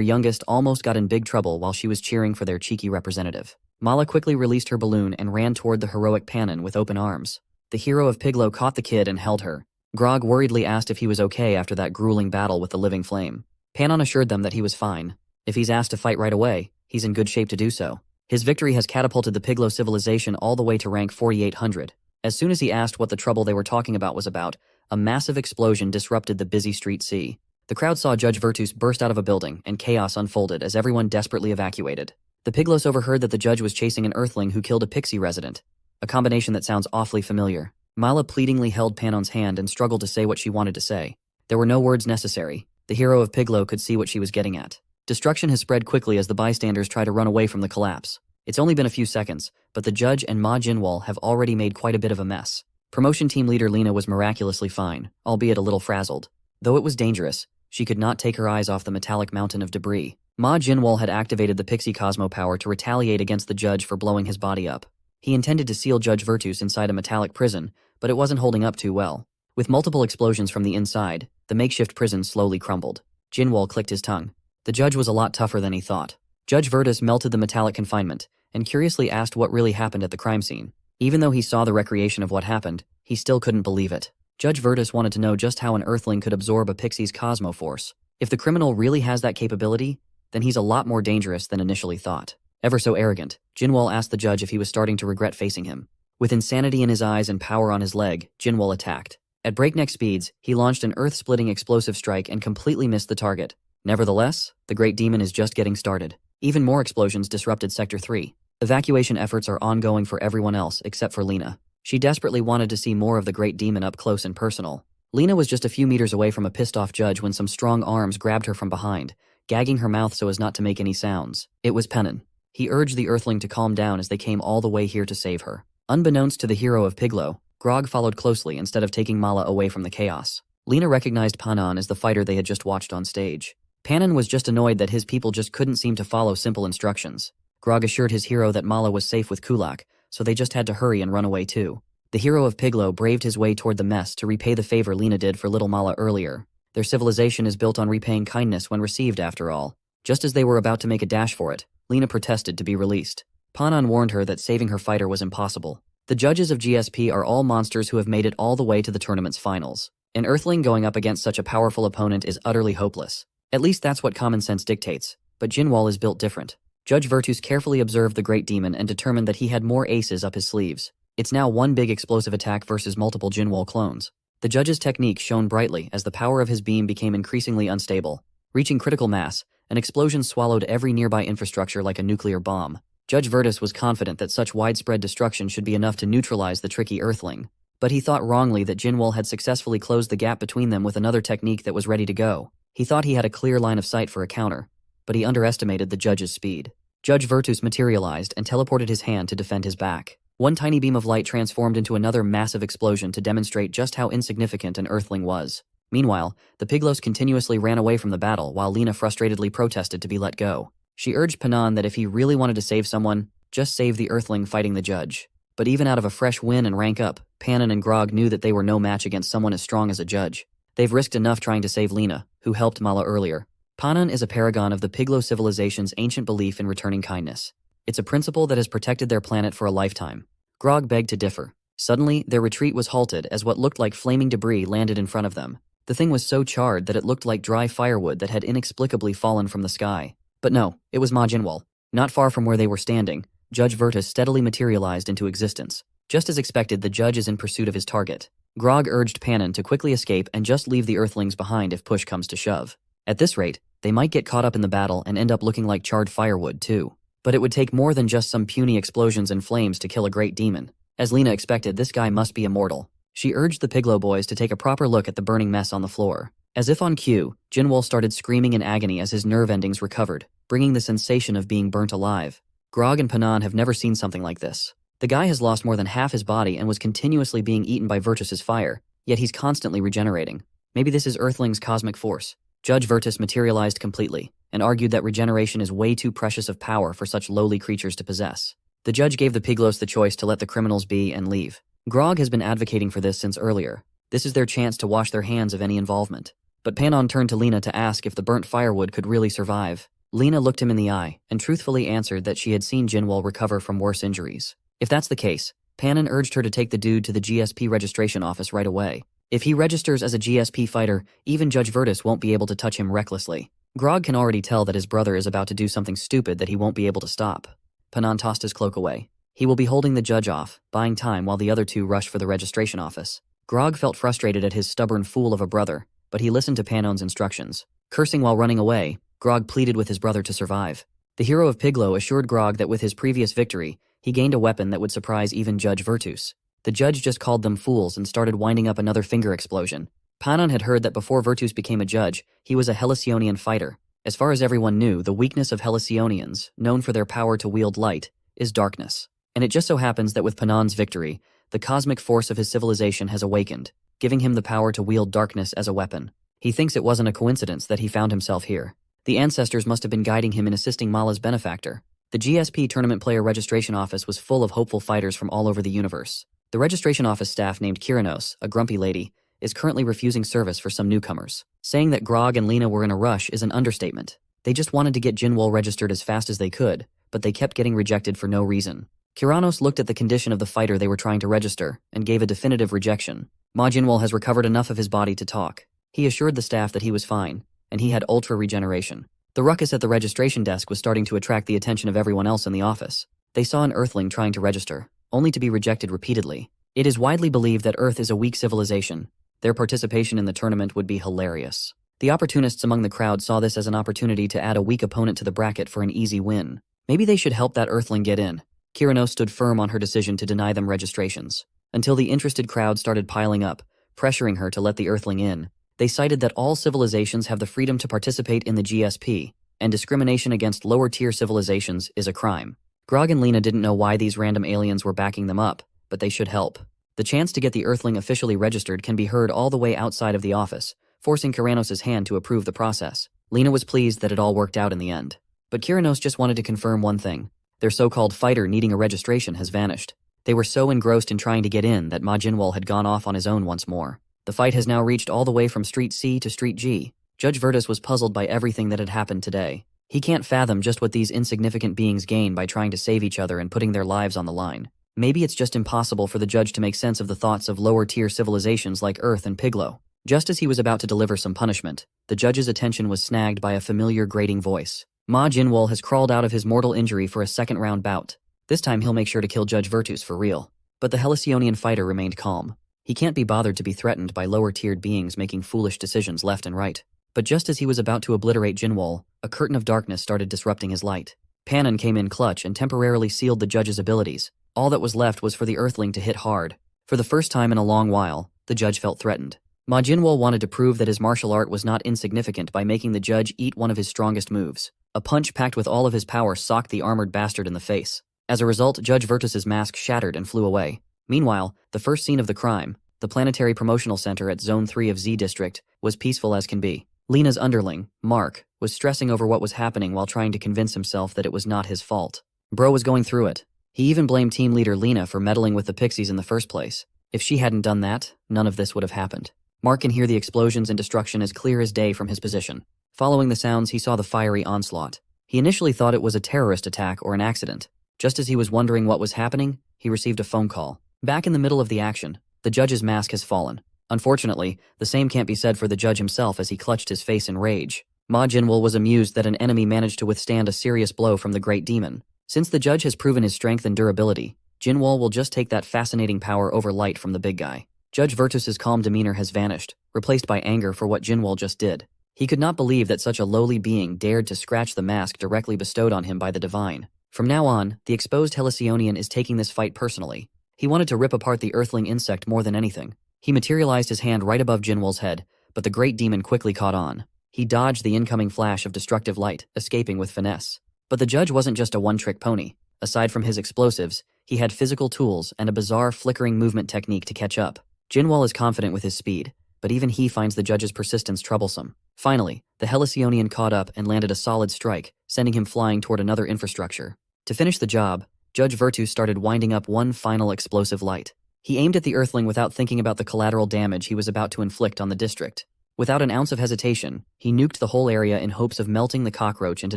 [SPEAKER 1] youngest almost got in big trouble while she was cheering for their cheeky representative. Mala quickly released her balloon and ran toward the heroic Pannon with open arms. The hero of Piglo caught the kid and held her. Grog worriedly asked if he was okay after that grueling battle with the living flame. Pannon assured them that he was fine. If he's asked to fight right away, he's in good shape to do so. His victory has catapulted the Piglo civilization all the way to rank 4800. As soon as he asked what the trouble they were talking about was about, a massive explosion disrupted the busy street C. The crowd saw Judge Virtus burst out of a building, and chaos unfolded as everyone desperately evacuated. The Piglos overheard that the judge was chasing an Earthling who killed a pixie resident. A combination that sounds awfully familiar. Mala pleadingly held Pannon's hand and struggled to say what she wanted to say. There were no words necessary. The hero of Piglo could see what she was getting at. Destruction has spread quickly as the bystanders try to run away from the collapse. It's only been a few seconds, but the judge and Ma Jinwoo have already made quite a bit of a mess. Promotion team leader Lena was miraculously fine, albeit a little frazzled. Though it was dangerous, she could not take her eyes off the metallic mountain of debris. Ma Jinwoo had activated the Pixie Cosmo power to retaliate against the judge for blowing his body up. He intended to seal Judge Virtus inside a metallic prison, but it wasn't holding up too well. With multiple explosions from the inside, the makeshift prison slowly crumbled. Jinwoo clicked his tongue. The judge was a lot tougher than he thought. Judge Virtus melted the metallic confinement, and curiously asked what really happened at the crime scene. Even though he saw the recreation of what happened, He still couldn't believe it. Judge Virtus wanted to know just how an Earthling could absorb a Pixie's Cosmoforce. If the criminal really has that capability, then he's a lot more dangerous than initially thought. Ever so arrogant, Jinwoo asked the judge if he was starting to regret facing him. With insanity in his eyes and power on his leg, Jinwoo attacked. At breakneck speeds, he launched an earth-splitting explosive strike and completely missed the target. Nevertheless, the Great Demon is just getting started. Even more explosions disrupted Sector 3. Evacuation efforts are ongoing for everyone else except for Lena. She desperately wanted to see more of the Great Demon up close and personal. Lena was just a few meters away from a pissed-off judge when some strong arms grabbed her from behind, gagging her mouth so as not to make any sounds. It was Pennon. He urged the Earthling to calm down as they came all the way here to save her. Unbeknownst to the hero of Piglo, Grog followed closely instead of taking Mala away from the chaos. Lena recognized Pannon as the fighter they had just watched on stage. Pannon was just annoyed that his people just couldn't seem to follow simple instructions. Grog assured his hero that Mala was safe with Kulak, so they just had to hurry and run away too. The hero of Piglo braved his way toward the mess to repay the favor Lena did for little Mala earlier. Their civilization is built on repaying kindness when received, after all. Just as they were about to make a dash for it, Lena protested to be released. Pannon warned her that saving her fighter was impossible. The judges of GSP are all monsters who have made it all the way to the tournament's finals. An Earthling going up against such a powerful opponent is utterly hopeless. At least that's what common sense dictates, but Jinwoo is built different. Judge Virtus carefully observed the Great Demon and determined that he had more aces up his sleeves. It's now one big explosive attack versus multiple Jinwoo clones. The judge's technique shone brightly as the power of his beam became increasingly unstable. Reaching critical mass, an explosion swallowed every nearby infrastructure like a nuclear bomb. Judge Virtus was confident that such widespread destruction should be enough to neutralize the tricky Earthling. But he thought wrongly that Jinwoo had successfully closed the gap between them with another technique that was ready to go. He thought he had a clear line of sight for a counter, but he underestimated the judge's speed. Judge Virtus materialized and teleported his hand to defend his back. One tiny beam of light transformed into another massive explosion to demonstrate just how insignificant an Earthling was. Meanwhile, the Piglos continuously ran away from the battle while Lena frustratedly protested to be let go. She urged Pannon that if he really wanted to save someone, just save the Earthling fighting the judge. But even out of a fresh win and rank up, Pannon and Grog knew that they were no match against someone as strong as a judge. They've risked enough trying to save Lena, who helped Mala earlier. Pannon is a paragon of the Piglo civilization's ancient belief in returning kindness. It's a principle that has protected their planet for a lifetime. Grog begged to differ. Suddenly, their retreat was halted as what looked like flaming debris landed in front of them. The thing was so charred that it looked like dry firewood that had inexplicably fallen from the sky. But no, it was Ma Jinwoo. Not far from where they were standing, Judge Virtus steadily materialized into existence. Just as expected, the judge is in pursuit of his target. Grog urged Pannon to quickly escape and just leave the Earthlings behind if push comes to shove. At this rate, they might get caught up in the battle and end up looking like charred firewood too. But it would take more than just some puny explosions and flames to kill a great demon. As Lena expected, this guy must be immortal. She urged the Piglo boys to take a proper look at the burning mess on the floor. As if on cue, Jinwoo started screaming in agony as his nerve endings recovered, bringing the sensation of being burnt alive. Grog and Pannon have never seen something like this. The guy has lost more than half his body and was continuously being eaten by Virtus's fire, yet he's constantly regenerating. Maybe this is Earthling's cosmic force. Judge Virtus materialized completely, and argued that regeneration is way too precious of power for such lowly creatures to possess. The judge gave the Piglos the choice to let the criminals be and leave. Grog has been advocating for this since earlier. This is their chance to wash their hands of any involvement. But Pannon turned to Lena to ask if the burnt firewood could really survive. Lena looked him in the eye, and truthfully answered that she had seen Jinwoo recover from worse injuries. If that's the case, Pannon urged her to take the dude to the GSP registration office right away. If he registers as a GSP fighter, even Judge Virtus won't be able to touch him recklessly. Grog can already tell that his brother is about to do something stupid that he won't be able to stop. Pannon tossed his cloak away. He will be holding the judge off, buying time while the other two rush for the registration office. Grog felt frustrated at his stubborn fool of a brother, but he listened to Pannon's instructions. Cursing while running away, Grog pleaded with his brother to survive. The hero of Piglo assured Grog that with his previous victory, he gained a weapon that would surprise even Judge Virtus. The judge just called them fools and started winding up another finger explosion. Pannon had heard that before Virtus became a judge, he was a Helicionian fighter. As far as everyone knew, the weakness of Helicionians, known for their power to wield light, is darkness. And it just so happens that with Pannon's victory, the cosmic force of his civilization has awakened, giving him the power to wield darkness as a weapon. He thinks it wasn't a coincidence that he found himself here. The ancestors must have been guiding him in assisting Mala's benefactor. The GSP tournament player registration office was full of hopeful fighters from all over the universe. The registration office staff named Kiranos, a grumpy lady, is currently refusing service for some newcomers. Saying that Grog and Lena were in a rush is an understatement. They just wanted to get Jinwoo registered as fast as they could, but they kept getting rejected for no reason. Kiranos looked at the condition of the fighter they were trying to register and gave a definitive rejection. Ma Jinwoo has recovered enough of his body to talk. He assured the staff that he was fine, and he had ultra regeneration. The ruckus at the registration desk was starting to attract the attention of everyone else in the office. They saw an Earthling trying to register, only to be rejected repeatedly. It is widely believed that Earth is a weak civilization. Their participation in the tournament would be hilarious. The opportunists among the crowd saw this as an opportunity to add a weak opponent to the bracket for an easy win. Maybe they should help that Earthling get in. Kiranos stood firm on her decision to deny them registrations, until the interested crowd started piling up, pressuring her to let the Earthling in. They cited that all civilizations have the freedom to participate in the GSP, and discrimination against lower-tier civilizations is a crime. Grog and Lena didn't know why these random aliens were backing them up, but they should help. The chance to get the Earthling officially registered can be heard all the way outside of the office, forcing Kiranos' hand to approve the process. Lena was pleased that it all worked out in the end. But Kiranos just wanted to confirm one thing. Their so-called fighter needing a registration has vanished. They were so engrossed in trying to get in that Ma Jinwoo had gone off on his own once more. The fight has now reached all the way from Street C to Street G. Judge Virtus was puzzled by everything that had happened today. He can't fathom just what these insignificant beings gain by trying to save each other and putting their lives on the line. Maybe it's just impossible for the judge to make sense of the thoughts of lower-tier civilizations like Earth and Piglo. Just as he was about to deliver some punishment, the judge's attention was snagged by a familiar grating voice. Ma Jinwoo has crawled out of his mortal injury for a second-round bout. This time he'll make sure to kill Judge Virtus for real. But the Halcyonian fighter remained calm. He can't be bothered to be threatened by lower-tiered beings making foolish decisions left and right. But just as he was about to obliterate Jinwoo, a curtain of darkness started disrupting his light. Panon came in clutch and temporarily sealed the judge's abilities. All that was left was for the Earthling to hit hard. For the first time in a long while, the judge felt threatened. Ma Jinwoo wanted to prove that his martial art was not insignificant by making the judge eat one of his strongest moves. A punch packed with all of his power socked the armored bastard in the face. As a result, Judge Virtus's mask shattered and flew away. Meanwhile, the first scene of the crime, the Planetary Promotional Center at Zone 3 of Z District, was peaceful as can be. Lena's underling, Mark, was stressing over what was happening while trying to convince himself that it was not his fault. Bro was going through it. He even blamed team leader Lena for meddling with the Pixies in the first place. If she hadn't done that, none of this would have happened. Mark can hear the explosions and destruction as clear as day from his position. Following the sounds, he saw the fiery onslaught. He initially thought it was a terrorist attack or an accident. Just as he was wondering what was happening, he received a phone call. Back in the middle of the action, the judge's mask has fallen. Unfortunately, the same can't be said for the judge himself as he clutched his face in rage. Ma Jinwoo was amused that an enemy managed to withstand a serious blow from the Great Demon. Since the judge has proven his strength and durability, Jinwoo will just take that fascinating power over light from the big guy. Judge Virtus's calm demeanor has vanished, replaced by anger for what Jinwoo just did. He could not believe that such a lowly being dared to scratch the mask directly bestowed on him by the divine. From now on, the exposed Halcyonian is taking this fight personally. He wanted to rip apart the Earthling insect more than anything. He materialized his hand right above Jinwoo's head, but the Great Demon quickly caught on. He dodged the incoming flash of destructive light, escaping with finesse. But the judge wasn't just a one-trick pony. Aside from his explosives, he had physical tools and a bizarre flickering movement technique to catch up. Jinwoo is confident with his speed, but even he finds the judge's persistence troublesome. Finally, the Halcyonian caught up and landed a solid strike, sending him flying toward another infrastructure. To finish the job, Judge Virtus started winding up one final explosive light. He aimed at the Earthling without thinking about the collateral damage he was about to inflict on the district. Without an ounce of hesitation, he nuked the whole area in hopes of melting the cockroach into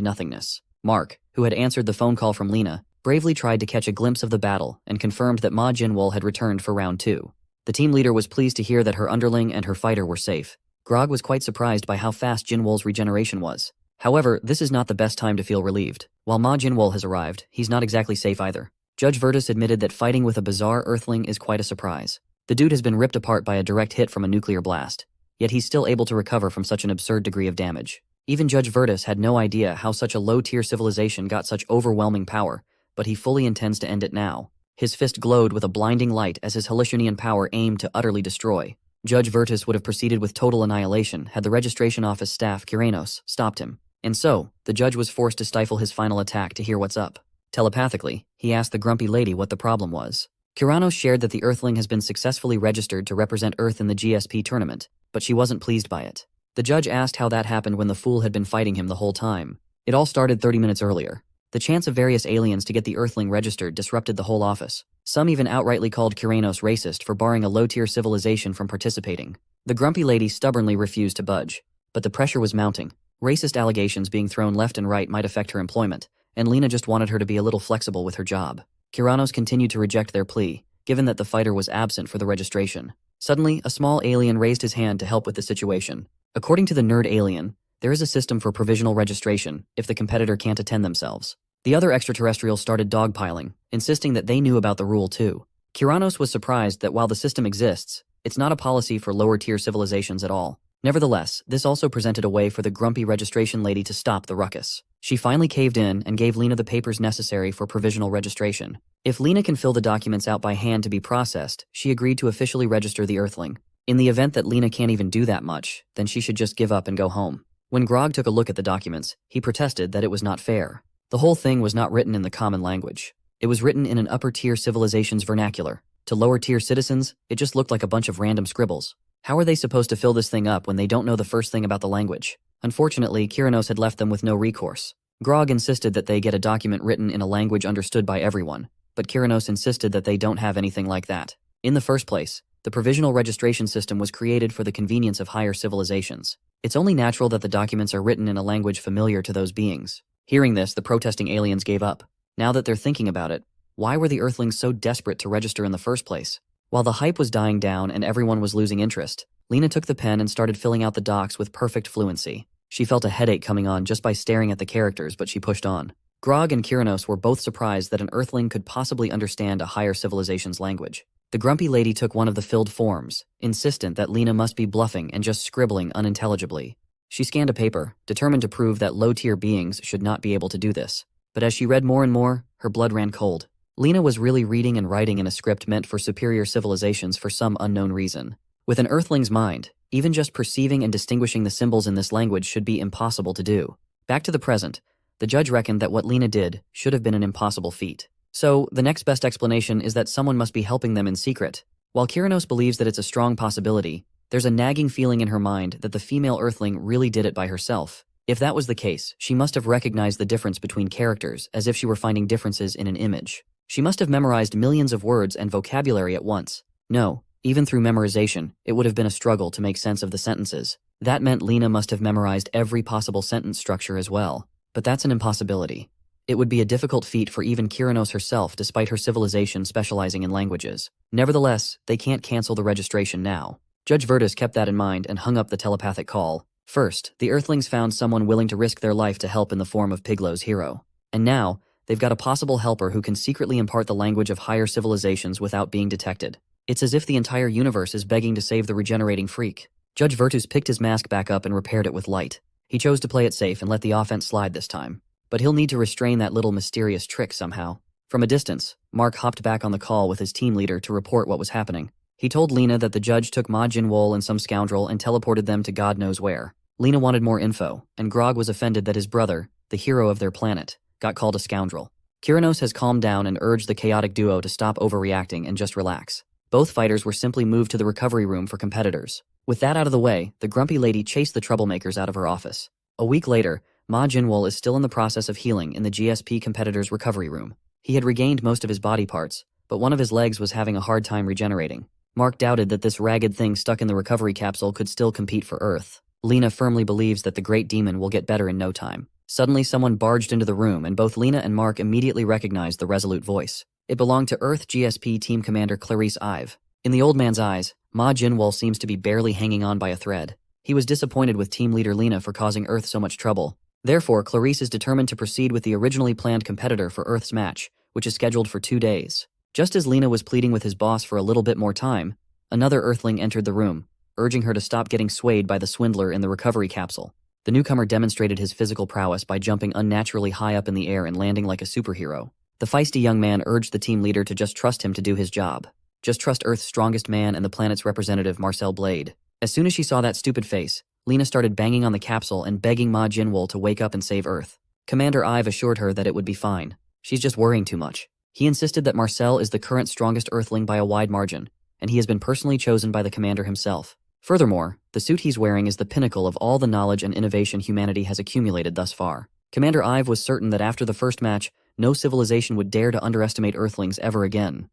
[SPEAKER 1] nothingness. Mark, who had answered the phone call from Lena, bravely tried to catch a glimpse of the battle and confirmed that Ma Jinwoo had returned for round 2. The team leader was pleased to hear that her underling and her fighter were safe. Grog was quite surprised by how fast Jinwoo's regeneration was. However, this is not the best time to feel relieved. While Ma Jinwoo has arrived, he's not exactly safe either. Judge Virtus admitted that fighting with a bizarre Earthling is quite a surprise. The dude has been ripped apart by a direct hit from a nuclear blast, yet he's still able to recover from such an absurd degree of damage. Even Judge Virtus had no idea how such a low-tier civilization got such overwhelming power, but he fully intends to end it now. His fist glowed with a blinding light as his Halcyonian power aimed to utterly destroy. Judge Virtus would have proceeded with total annihilation had the registration office staff Kiranos stopped him. And so, the judge was forced to stifle his final attack to hear what's up. Telepathically, he asked the grumpy lady what the problem was. Kiranos shared that the Earthling has been successfully registered to represent Earth in the GSP tournament, but she wasn't pleased by it. The judge asked how that happened when the fool had been fighting him the whole time. It all started 30 minutes earlier. The chance of various aliens to get the Earthling registered disrupted the whole office. Some even outrightly called Kiranos racist for barring a low-tier civilization from participating. The grumpy lady stubbornly refused to budge. But the pressure was mounting. Racist allegations being thrown left and right might affect her employment, and Lena just wanted her to be a little flexible with her job. Kiranos continued to reject their plea, given that the fighter was absent for the registration. Suddenly, a small alien raised his hand to help with the situation. According to the nerd alien, there is a system for provisional registration if the competitor can't attend themselves. The other extraterrestrials started dogpiling, insisting that they knew about the rule too. Kiranos was surprised that while the system exists, it's not a policy for lower-tier civilizations at all. Nevertheless, this also presented a way for the grumpy registration lady to stop the ruckus. She finally caved in and gave Lena the papers necessary for provisional registration. If Lena can fill the documents out by hand to be processed, she agreed to officially register the Earthling. In the event that Lena can't even do that much, then she should just give up and go home. When Grog took a look at the documents, he protested that it was not fair. The whole thing was not written in the common language. It was written in an upper-tier civilization's vernacular. To lower-tier citizens, it just looked like a bunch of random scribbles. How are they supposed to fill this thing up when they don't know the first thing about the language? Unfortunately, Kiranos had left them with no recourse. Grog insisted that they get a document written in a language understood by everyone, but Kiranos insisted that they don't have anything like that. In the first place, the provisional registration system was created for the convenience of higher civilizations. It's only natural that the documents are written in a language familiar to those beings. Hearing this, the protesting aliens gave up. Now that they're thinking about it, why were the Earthlings so desperate to register in the first place? While the hype was dying down and everyone was losing interest, Lena took the pen and started filling out the docs with perfect fluency. She felt a headache coming on just by staring at the characters, but she pushed on. Grog and Kiranos were both surprised that an Earthling could possibly understand a higher civilization's language. The grumpy lady took one of the filled forms, insistent that Lena must be bluffing and just scribbling unintelligibly. She scanned a paper, determined to prove that low-tier beings should not be able to do this. But as she read more and more, her blood ran cold. Lena was really reading and writing in a script meant for superior civilizations for some unknown reason. With an Earthling's mind, even just perceiving and distinguishing the symbols in this language should be impossible to do. Back to the present, the judge reckoned that what Lena did should have been an impossible feat. So, the next best explanation is that someone must be helping them in secret. While Kiranos believes that it's a strong possibility, there's a nagging feeling in her mind that the female Earthling really did it by herself. If that was the case, she must have recognized the difference between characters as if she were finding differences in an image. She must have memorized millions of words and vocabulary at once. No, even through memorization, it would have been a struggle to make sense of the sentences. That meant Lena must have memorized every possible sentence structure as well. But that's an impossibility. It would be a difficult feat for even Kiranos herself despite her civilization specializing in languages. Nevertheless, they can't cancel the registration now. Judge Virtus kept that in mind and hung up the telepathic call. First, the Earthlings found someone willing to risk their life to help in the form of Piglow's hero. And now, they've got a possible helper who can secretly impart the language of higher civilizations without being detected. It's as if the entire universe is begging to save the regenerating freak. Judge Virtus picked his mask back up and repaired it with light. He chose to play it safe and let the offense slide this time. But he'll need to restrain that little mysterious trick somehow. From a distance, Mark hopped back on the call with his team leader to report what was happening. He told Lena that the judge took Ma Jinwol and some scoundrel and teleported them to God knows where. Lena wanted more info, and Grog was offended that his brother, the hero of their planet, got called a scoundrel. Kiranos has calmed down and urged the chaotic duo to stop overreacting and just relax. Both fighters were simply moved to the recovery room for competitors. With that out of the way, the grumpy lady chased the troublemakers out of her office. A week later, Ma Jinwol is still in the process of healing in the GSP competitor's recovery room. He had regained most of his body parts, but one of his legs was having a hard time regenerating. Mark doubted that this ragged thing stuck in the recovery capsule could still compete for Earth. Lena firmly believes that the Great Demon will get better in no time. Suddenly, someone barged into the room, and both Lena and Mark immediately recognized the resolute voice. It belonged to Earth GSP Team Commander Clarice Ive. In the old man's eyes, Ma Jinwol seems to be barely hanging on by a thread. He was disappointed with team leader Lena for causing Earth so much trouble. Therefore, Clarice is determined to proceed with the originally planned competitor for Earth's match, which is scheduled for 2 days. Just as Lena was pleading with his boss for a little bit more time, another Earthling entered the room, urging her to stop getting swayed by the swindler in the recovery capsule. The newcomer demonstrated his physical prowess by jumping unnaturally high up in the air and landing like a superhero. The feisty young man urged the team leader to just trust him to do his job. Just trust Earth's strongest man and the planet's representative, Marcel Blade. As soon as she saw that stupid face, Lena started banging on the capsule and begging Ma Jinwol to wake up and save Earth. Commander Ive assured her that it would be fine. She's just worrying too much. He insisted that Marcel is the current strongest Earthling by a wide margin, and he has been personally chosen by the commander himself. Furthermore, the suit he's wearing is the pinnacle of all the knowledge and innovation humanity has accumulated thus far. Commander Ive was certain that after the first match, no civilization would dare to underestimate Earthlings ever again.